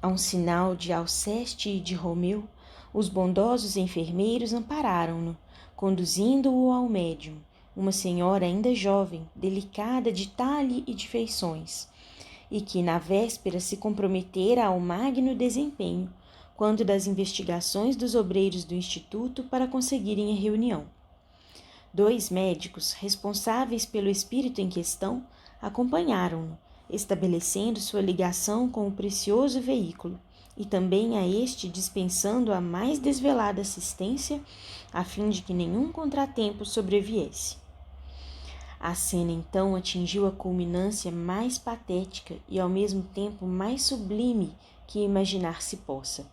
A um sinal de Alceste e de Romeu, os bondosos enfermeiros ampararam-no, conduzindo-o ao médium, uma senhora ainda jovem, delicada de talhe e de feições, e que na véspera se comprometera ao magno desempenho, quando das investigações dos obreiros do Instituto para conseguirem a reunião. 2 médicos, responsáveis pelo espírito em questão, acompanharam-no, estabelecendo sua ligação com o precioso veículo, e também a este dispensando a mais desvelada assistência, a fim de que nenhum contratempo sobreviesse. A cena então atingiu a culminância mais patética e ao mesmo tempo mais sublime que imaginar se possa.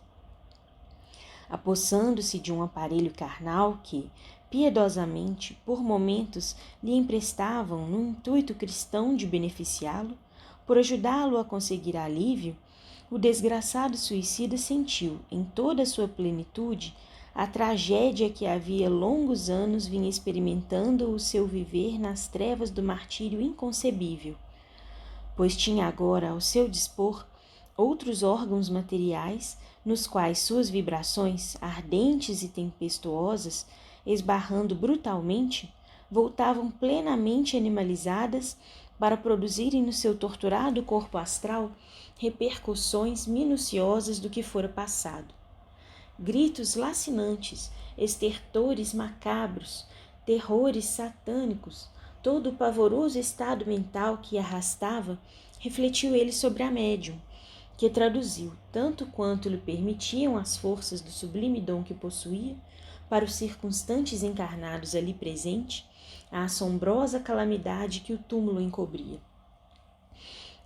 Apossando-se de um aparelho carnal que, piedosamente, por momentos lhe emprestavam no intuito cristão de beneficiá-lo, por ajudá-lo a conseguir alívio, o desgraçado suicida sentiu, em toda a sua plenitude, a tragédia que havia longos anos vinha experimentando o seu viver nas trevas do martírio inconcebível, pois tinha agora ao seu dispor outros órgãos materiais nos quais suas vibrações, ardentes e tempestuosas, esbarrando brutalmente, voltavam plenamente animalizadas para produzirem no seu torturado corpo astral repercussões minuciosas do que fora passado. Gritos lacinantes, estertores macabros, terrores satânicos, todo o pavoroso estado mental que arrastava, refletiu ele sobre a médium, que traduziu, tanto quanto lhe permitiam as forças do sublime dom que possuía, para os circunstantes encarnados ali presentes, a assombrosa calamidade que o túmulo encobria.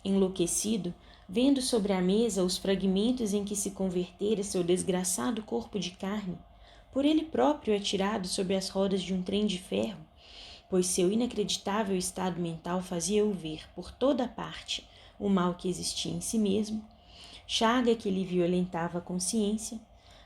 Enlouquecido, vendo sobre a mesa os fragmentos em que se convertera seu desgraçado corpo de carne, por ele próprio atirado sob as rodas de um trem de ferro, pois seu inacreditável estado mental fazia-o ver, por toda a parte, o mal que existia em si mesmo, chaga que lhe violentava a consciência,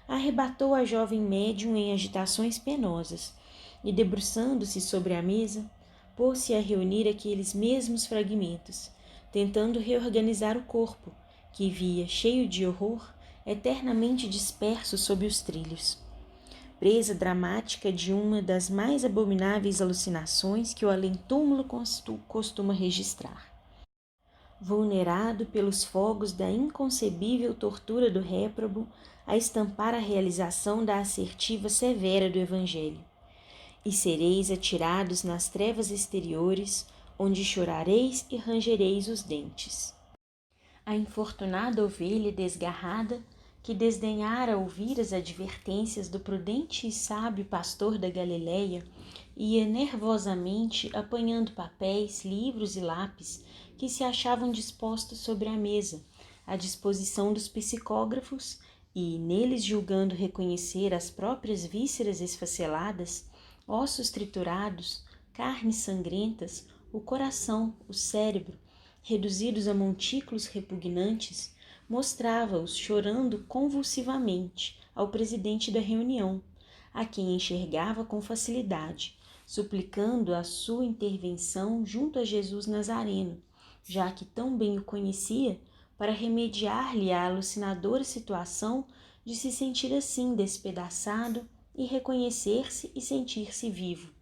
arrebatou a jovem médium em agitações penosas e, debruçando-se sobre a mesa, pôs-se a reunir aqueles mesmos fragmentos, tentando reorganizar o corpo, que via, cheio de horror, eternamente disperso sob os trilhos. Presa dramática de uma das mais abomináveis alucinações que o além-túmulo costuma registrar. Vulnerado pelos fogos da inconcebível tortura do réprobo, a estampar a realização da assertiva severa do Evangelho. E sereis atirados nas trevas exteriores, onde chorareis e rangereis os dentes. A infortunada ovelha desgarrada, que desdenhara ouvir as advertências do prudente e sábio pastor da Galileia, ia nervosamente apanhando papéis, livros e lápis que se achavam dispostos sobre a mesa, à disposição dos psicógrafos, e, neles julgando reconhecer as próprias vísceras esfaceladas, ossos triturados, carnes sangrentas, o coração, o cérebro, reduzidos a montículos repugnantes, mostrava-os chorando convulsivamente ao presidente da reunião, a quem enxergava com facilidade, suplicando a sua intervenção junto a Jesus Nazareno, já que tão bem o conhecia, para remediar-lhe a alucinadora situação de se sentir assim despedaçado e reconhecer-se e sentir-se vivo.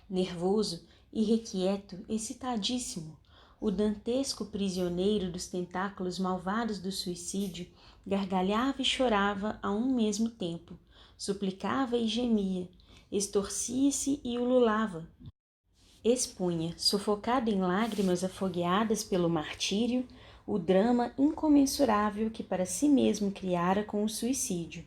Nervoso, irrequieto, excitadíssimo, o dantesco prisioneiro dos tentáculos malvados do suicídio gargalhava e chorava a um mesmo tempo, suplicava e gemia, extorcia-se e ululava. Expunha, sufocado em lágrimas afogueadas pelo martírio, o drama incomensurável que para si mesmo criara com o suicídio,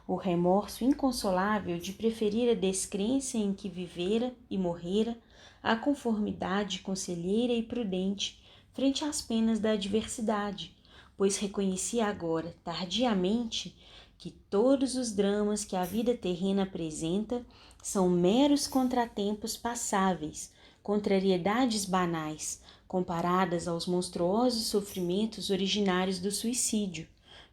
o remorso inconsolável de preferir a descrença em que vivera e morrera à conformidade conselheira e prudente frente às penas da adversidade, pois reconhecia agora, tardiamente, que todos os dramas que a vida terrena apresenta são meros contratempos passáveis, contrariedades banais, comparadas aos monstruosos sofrimentos originários do suicídio,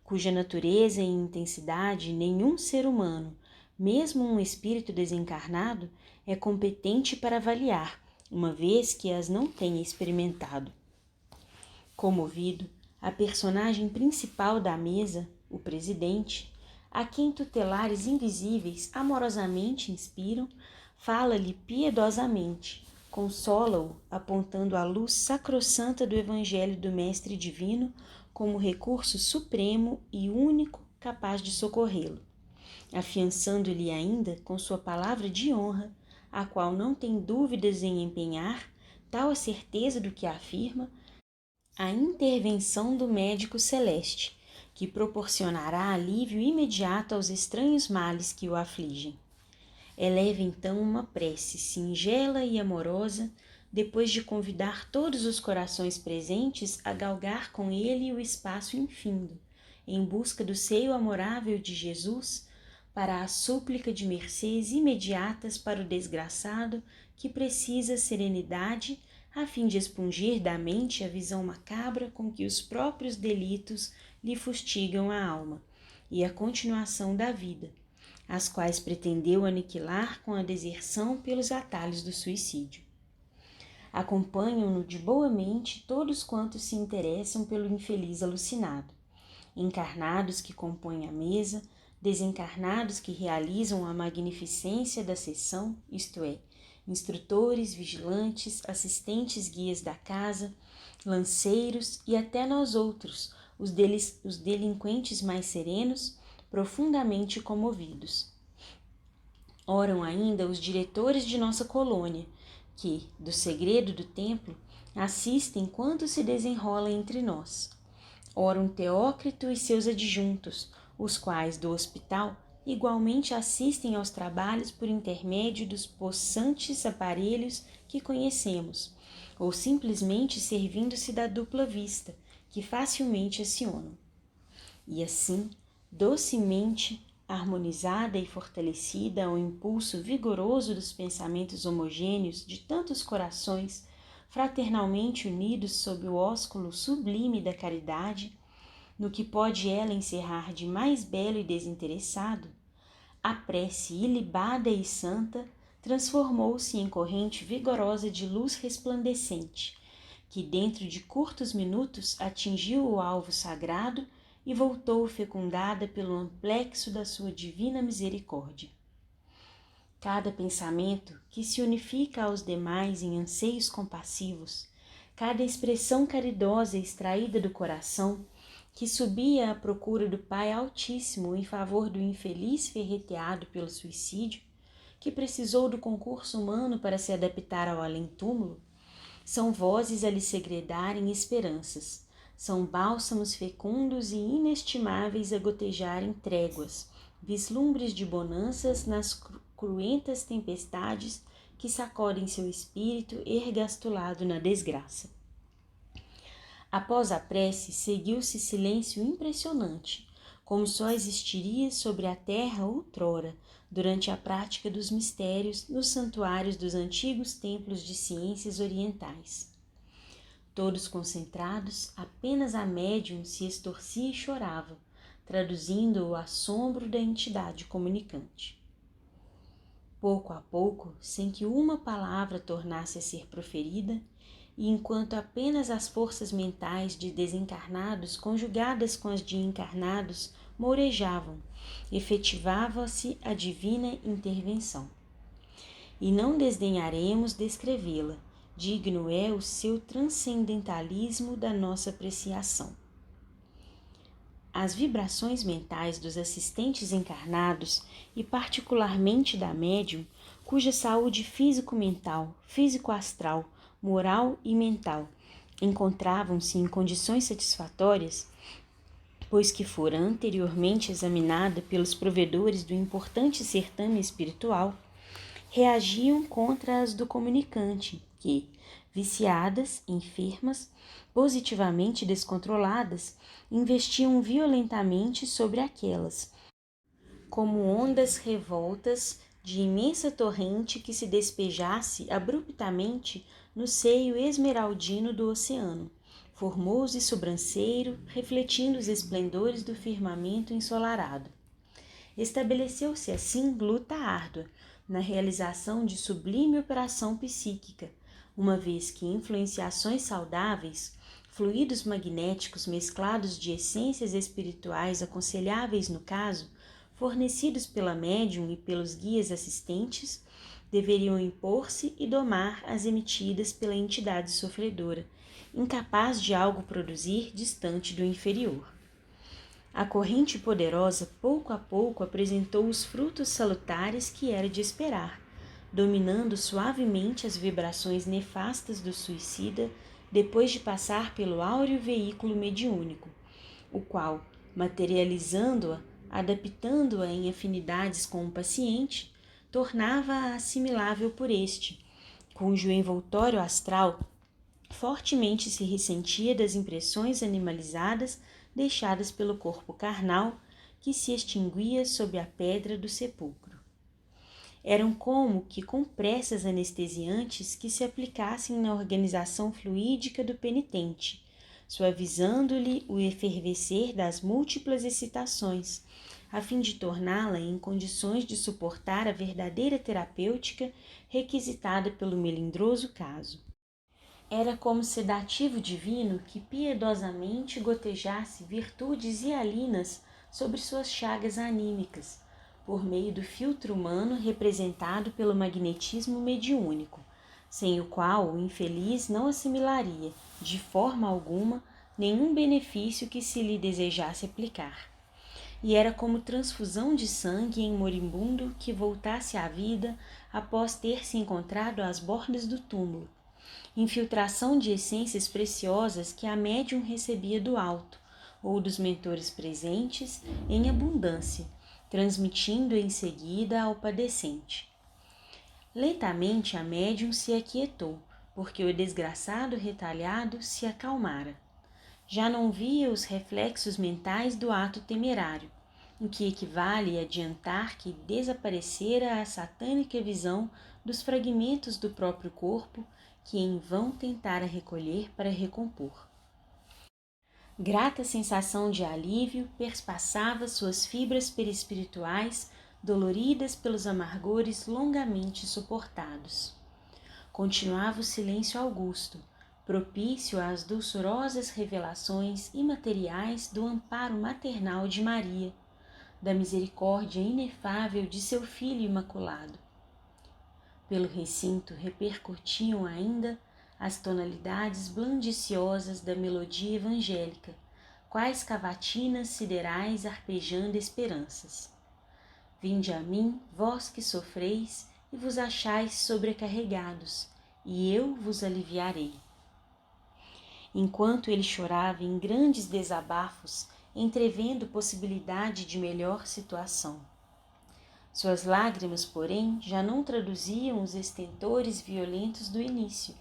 cuja natureza e intensidade nenhum ser humano, mesmo um espírito desencarnado, é competente para avaliar, uma vez que as não tenha experimentado. Comovido, a personagem principal da mesa, o presidente, a quem tutelares invisíveis amorosamente inspiram, fala-lhe piedosamente, consola-o apontando a luz sacrossanta do Evangelho do Mestre Divino como recurso supremo e único capaz de socorrê-lo, afiançando-lhe ainda com sua palavra de honra, a qual não tem dúvidas em empenhar, tal a certeza do que afirma, a intervenção do médico celeste, que proporcionará alívio imediato aos estranhos males que o afligem. Eleva então uma prece singela e amorosa, depois de convidar todos os corações presentes a galgar com ele o espaço infindo, em busca do seio amorável de Jesus, para a súplica de mercês imediatas para o desgraçado que precisa serenidade a fim de expungir da mente a visão macabra com que os próprios delitos lhe fustigam a alma, e a continuação da vida, as quais pretendeu aniquilar com a deserção pelos atalhos do suicídio. Acompanham-no de boa mente todos quantos se interessam pelo infeliz alucinado, encarnados que compõem a mesa, desencarnados que realizam a magnificência da sessão, isto é, instrutores, vigilantes, assistentes guias da casa, lanceiros e até nós outros, os delinquentes mais serenos, profundamente comovidos. Oram ainda os diretores de nossa colônia, que, do segredo do templo, assistem quanto se desenrola entre nós. ora um Teócrito e seus adjuntos, os quais do hospital igualmente assistem aos trabalhos por intermédio dos possantes aparelhos que conhecemos, ou simplesmente servindo-se da dupla vista, que facilmente acionam. E assim, docemente harmonizada e fortalecida ao impulso vigoroso dos pensamentos homogêneos de tantos corações, fraternalmente unidos sob o ósculo sublime da caridade, no que pode ela encerrar de mais belo e desinteressado, a prece ilibada e santa transformou-se em corrente vigorosa de luz resplandecente, que dentro de curtos minutos atingiu o alvo sagrado e voltou fecundada pelo amplexo da sua divina misericórdia. Cada pensamento que se unifica aos demais em anseios compassivos, cada expressão caridosa extraída do coração, que subia à procura do Pai Altíssimo em favor do infeliz ferreteado pelo suicídio, que precisou do concurso humano para se adaptar ao além-túmulo, são vozes a lhe segredarem esperanças, são bálsamos fecundos e inestimáveis a gotejarem tréguas, vislumbres de bonanças nas cruentas tempestades que sacodem seu espírito ergastulado na desgraça. Após a prece, seguiu-se silêncio impressionante, como só existiria sobre a terra outrora, durante a prática dos mistérios nos santuários dos antigos templos de ciências orientais. Todos concentrados, apenas a médium se estorcia e chorava, traduzindo o assombro da entidade comunicante. Pouco a pouco, sem que uma palavra tornasse a ser proferida, e enquanto apenas as forças mentais de desencarnados conjugadas com as de encarnados mourejavam, efetivava-se a divina intervenção. E não desdenharemos descrevê-la, digno é o seu transcendentalismo da nossa apreciação. As vibrações mentais dos assistentes encarnados, e particularmente da médium, cuja saúde físico-mental, físico-astral, moral e mental encontravam-se em condições satisfatórias, pois que fora anteriormente examinada pelos provedores do importante certame espiritual, reagiam contra as do comunicante, que, viciadas, enfermas, positivamente descontroladas, investiam violentamente sobre aquelas, como ondas revoltas de imensa torrente que se despejasse abruptamente no seio esmeraldino do oceano, formoso e sobranceiro, refletindo os esplendores do firmamento ensolarado. Estabeleceu-se assim luta árdua na realização de sublime operação psíquica, uma vez que influenciações saudáveis, fluidos magnéticos mesclados de essências espirituais aconselháveis no caso, fornecidos pela médium e pelos guias assistentes, deveriam impor-se e domar as emitidas pela entidade sofredora, incapaz de algo produzir distante do inferior. A corrente poderosa pouco a pouco apresentou os frutos salutares que era de esperar, dominando suavemente as vibrações nefastas do suicida depois de passar pelo áureo veículo mediúnico, o qual, materializando-a, adaptando-a em afinidades com o paciente, tornava-a assimilável por este, cujo envoltório astral fortemente se ressentia das impressões animalizadas deixadas pelo corpo carnal que se extinguia sob a pedra do sepulcro. Eram como que compressas anestesiantes que se aplicassem na organização fluídica do penitente, suavizando-lhe o efervescer das múltiplas excitações, a fim de torná-la em condições de suportar a verdadeira terapêutica requisitada pelo melindroso caso. Era como sedativo divino que piedosamente gotejasse virtudes hialinas sobre suas chagas anímicas, por meio do filtro humano representado pelo magnetismo mediúnico, sem o qual o infeliz não assimilaria, de forma alguma, nenhum benefício que se lhe desejasse aplicar. E era como transfusão de sangue em moribundo que voltasse à vida após ter se encontrado às bordas do túmulo, infiltração de essências preciosas que a médium recebia do alto, ou dos mentores presentes em abundância, transmitindo em seguida ao padecente. Lentamente a médium se aquietou, porque o desgraçado retalhado se acalmara. Já não via os reflexos mentais do ato temerário, o que equivale a adiantar que desaparecera a satânica visão dos fragmentos do próprio corpo que em vão tentara recolher para recompor. Grata sensação de alívio perspassava suas fibras perispirituais, doloridas pelos amargores longamente suportados. Continuava o silêncio augusto, propício às dulçorosas revelações imateriais do amparo maternal de Maria, da misericórdia inefável de seu Filho Imaculado. Pelo recinto repercutiam ainda as tonalidades blandiciosas da melodia evangélica, quais cavatinas siderais arpejando esperanças. Vinde a mim, vós que sofreis e vos achais sobrecarregados, e eu vos aliviarei. Enquanto ele chorava em grandes desabafos, entrevendo possibilidade de melhor situação. Suas lágrimas, porém, já não traduziam os estentores violentos do início,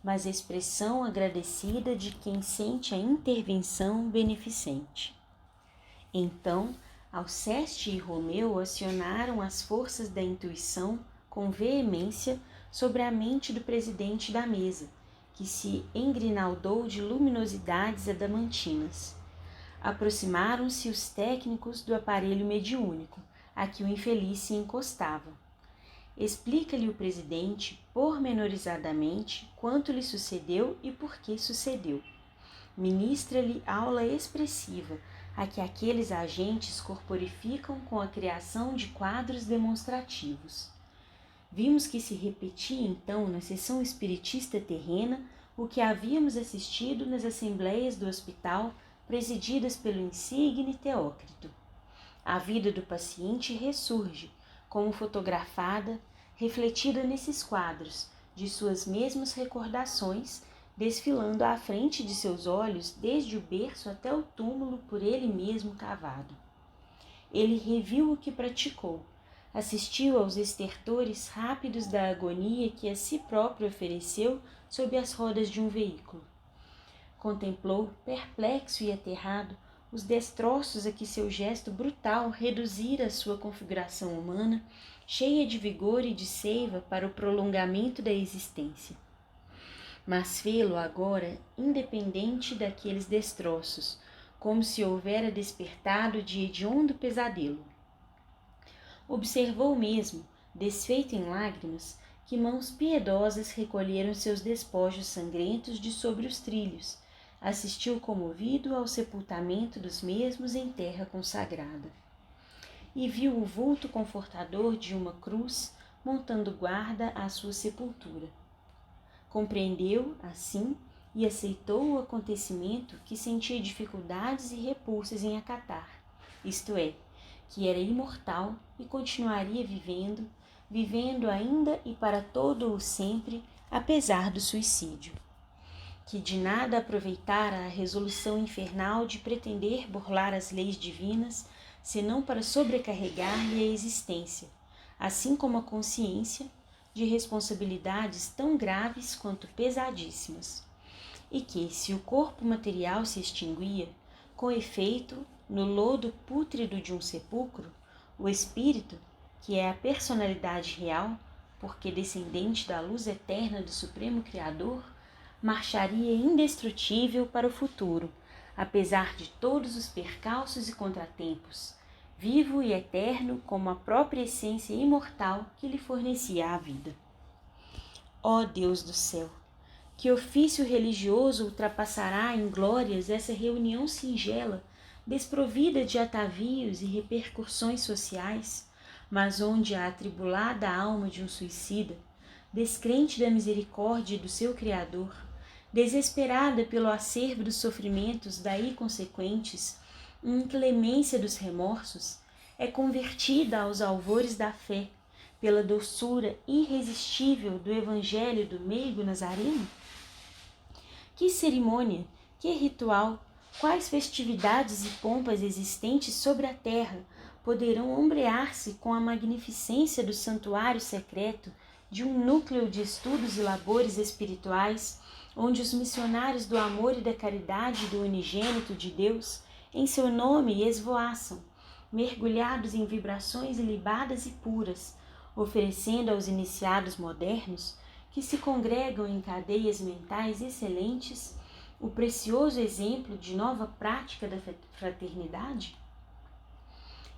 mas a expressão agradecida de quem sente a intervenção beneficente. Então, Alceste e Romeu acionaram as forças da intuição com veemência sobre a mente do presidente da mesa, que se engrinaldou de luminosidades adamantinas. Aproximaram-se os técnicos do aparelho mediúnico, a que o infeliz se encostava. Explica-lhe o presidente, pormenorizadamente, quanto lhe sucedeu e por que sucedeu. Ministra-lhe aula expressiva, a que aqueles agentes corporificam com a criação de quadros demonstrativos. Vimos que se repetia então na sessão espiritista terrena o que havíamos assistido nas assembleias do hospital presididas pelo insigne Teócrito. A vida do paciente ressurge, como fotografada, refletida nesses quadros, de suas mesmas recordações, desfilando à frente de seus olhos desde o berço até o túmulo por ele mesmo cavado. Ele reviu o que praticou, assistiu aos estertores rápidos da agonia que a si próprio ofereceu sob as rodas de um veículo. Contemplou, perplexo e aterrado, os destroços a que seu gesto brutal reduzira a sua configuração humana, cheia de vigor e de seiva para o prolongamento da existência. Mas fê-lo agora independente daqueles destroços, como se houvera despertado de hediondo pesadelo. Observou mesmo, desfeito em lágrimas, que mãos piedosas recolheram seus despojos sangrentos de sobre os trilhos, assistiu comovido ao sepultamento dos mesmos em terra consagrada. E viu o vulto confortador de uma cruz montando guarda à sua sepultura. Compreendeu, assim, e aceitou o acontecimento que sentia dificuldades e repulsas em acatar, isto é, que era imortal e continuaria vivendo ainda e para todo o sempre, apesar do suicídio. Que de nada aproveitara a resolução infernal de pretender burlar as leis divinas, senão para sobrecarregar-lhe a existência, assim como a consciência, de responsabilidades tão graves quanto pesadíssimas. E que, se o corpo material se extinguia, com efeito, no lodo pútrido de um sepulcro, o espírito, que é a personalidade real, porque descendente da luz eterna do Supremo Criador, marcharia indestrutível para o futuro, apesar de todos os percalços e contratempos, vivo e eterno como a própria essência imortal que lhe fornecia a vida. Ó Deus do céu! Que ofício religioso ultrapassará em glórias essa reunião singela, desprovida de atavios e repercussões sociais, mas onde a atribulada alma de um suicida, descrente da misericórdia do seu Criador, desesperada pelo acervo dos sofrimentos daí consequentes, inclemência dos remorsos, é convertida aos alvores da fé, pela doçura irresistível do Evangelho do meigo Nazareno? Que cerimônia, que ritual, Quais festividades e pompas existentes sobre a terra poderão ombrear-se com a magnificência do santuário secreto de um núcleo de estudos e labores espirituais, onde os missionários do amor e da caridade do unigênito de Deus, em seu nome, esvoaçam, mergulhados em vibrações ilibadas e puras, oferecendo aos iniciados modernos, que se congregam em cadeias mentais excelentes, o precioso exemplo de nova prática da fraternidade?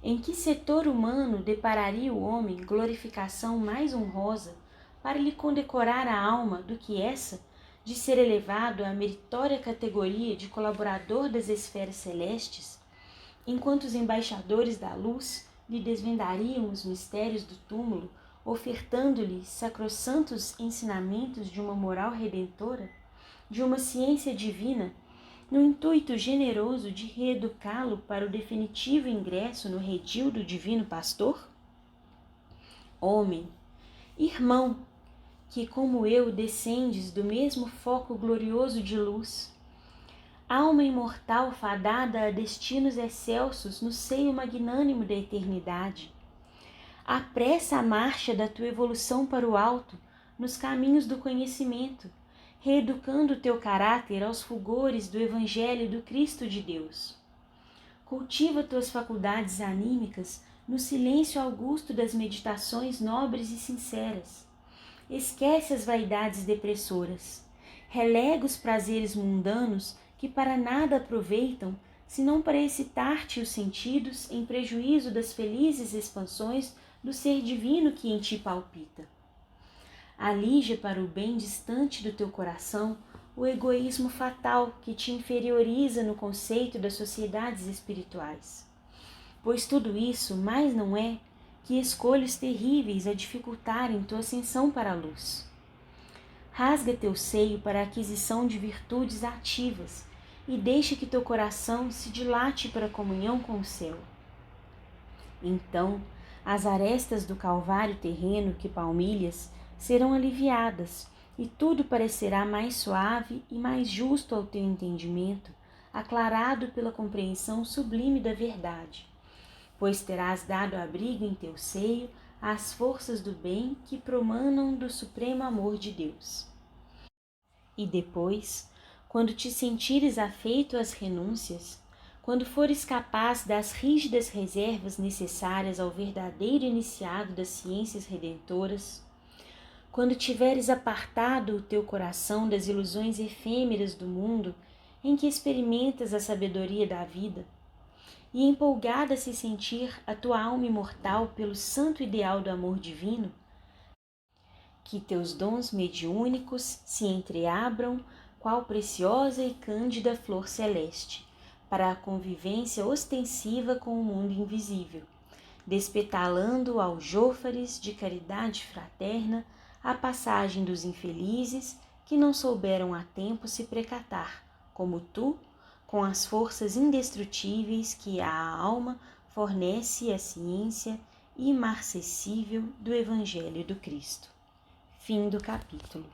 Em que setor humano depararia o homem glorificação mais honrosa para lhe condecorar a alma do que essa de ser elevado à meritória categoria de colaborador das esferas celestes, enquanto os embaixadores da luz lhe desvendariam os mistérios do túmulo, ofertando-lhe sacrossantos ensinamentos de uma moral redentora, de uma ciência divina, no intuito generoso de reeducá-lo para o definitivo ingresso no redil do divino pastor? Homem, irmão, que como eu descendes do mesmo foco glorioso de luz, alma imortal fadada a destinos excelsos no seio magnânimo da eternidade, apressa a marcha da tua evolução para o alto, nos caminhos do conhecimento, reeducando o teu caráter aos fulgores do Evangelho do Cristo de Deus. Cultiva tuas faculdades anímicas no silêncio augusto das meditações nobres e sinceras. Esquece as vaidades depressoras. Relega os prazeres mundanos que para nada aproveitam, senão para excitar-te os sentidos em prejuízo das felizes expansões do ser divino que em ti palpita. Alige para o bem distante do teu coração o egoísmo fatal que te inferioriza no conceito das sociedades espirituais. Pois tudo isso mais não é que escolhas terríveis a dificultarem tua ascensão para a luz. Rasga teu seio para a aquisição de virtudes ativas e deixa que teu coração se dilate para a comunhão com o céu. Então, as arestas do calvário terreno que palmilhas serão aliviadas e tudo parecerá mais suave e mais justo ao teu entendimento, aclarado pela compreensão sublime da verdade, pois terás dado abrigo em teu seio às forças do bem que promanam do supremo amor de Deus. E depois, quando te sentires afeito às renúncias, quando fores capaz das rígidas reservas necessárias ao verdadeiro iniciado das ciências redentoras, quando tiveres apartado o teu coração das ilusões efêmeras do mundo em que experimentas a sabedoria da vida, e empolgada a se sentir a tua alma imortal pelo santo ideal do amor divino, que teus dons mediúnicos se entreabram qual preciosa e cândida flor celeste, para a convivência ostensiva com o mundo invisível, despetalando aljôfares de caridade fraterna a passagem dos infelizes que não souberam a tempo se precatar, como tu, com as forças indestrutíveis que à alma fornece a ciência imarcessível do Evangelho do Cristo. Fim do capítulo.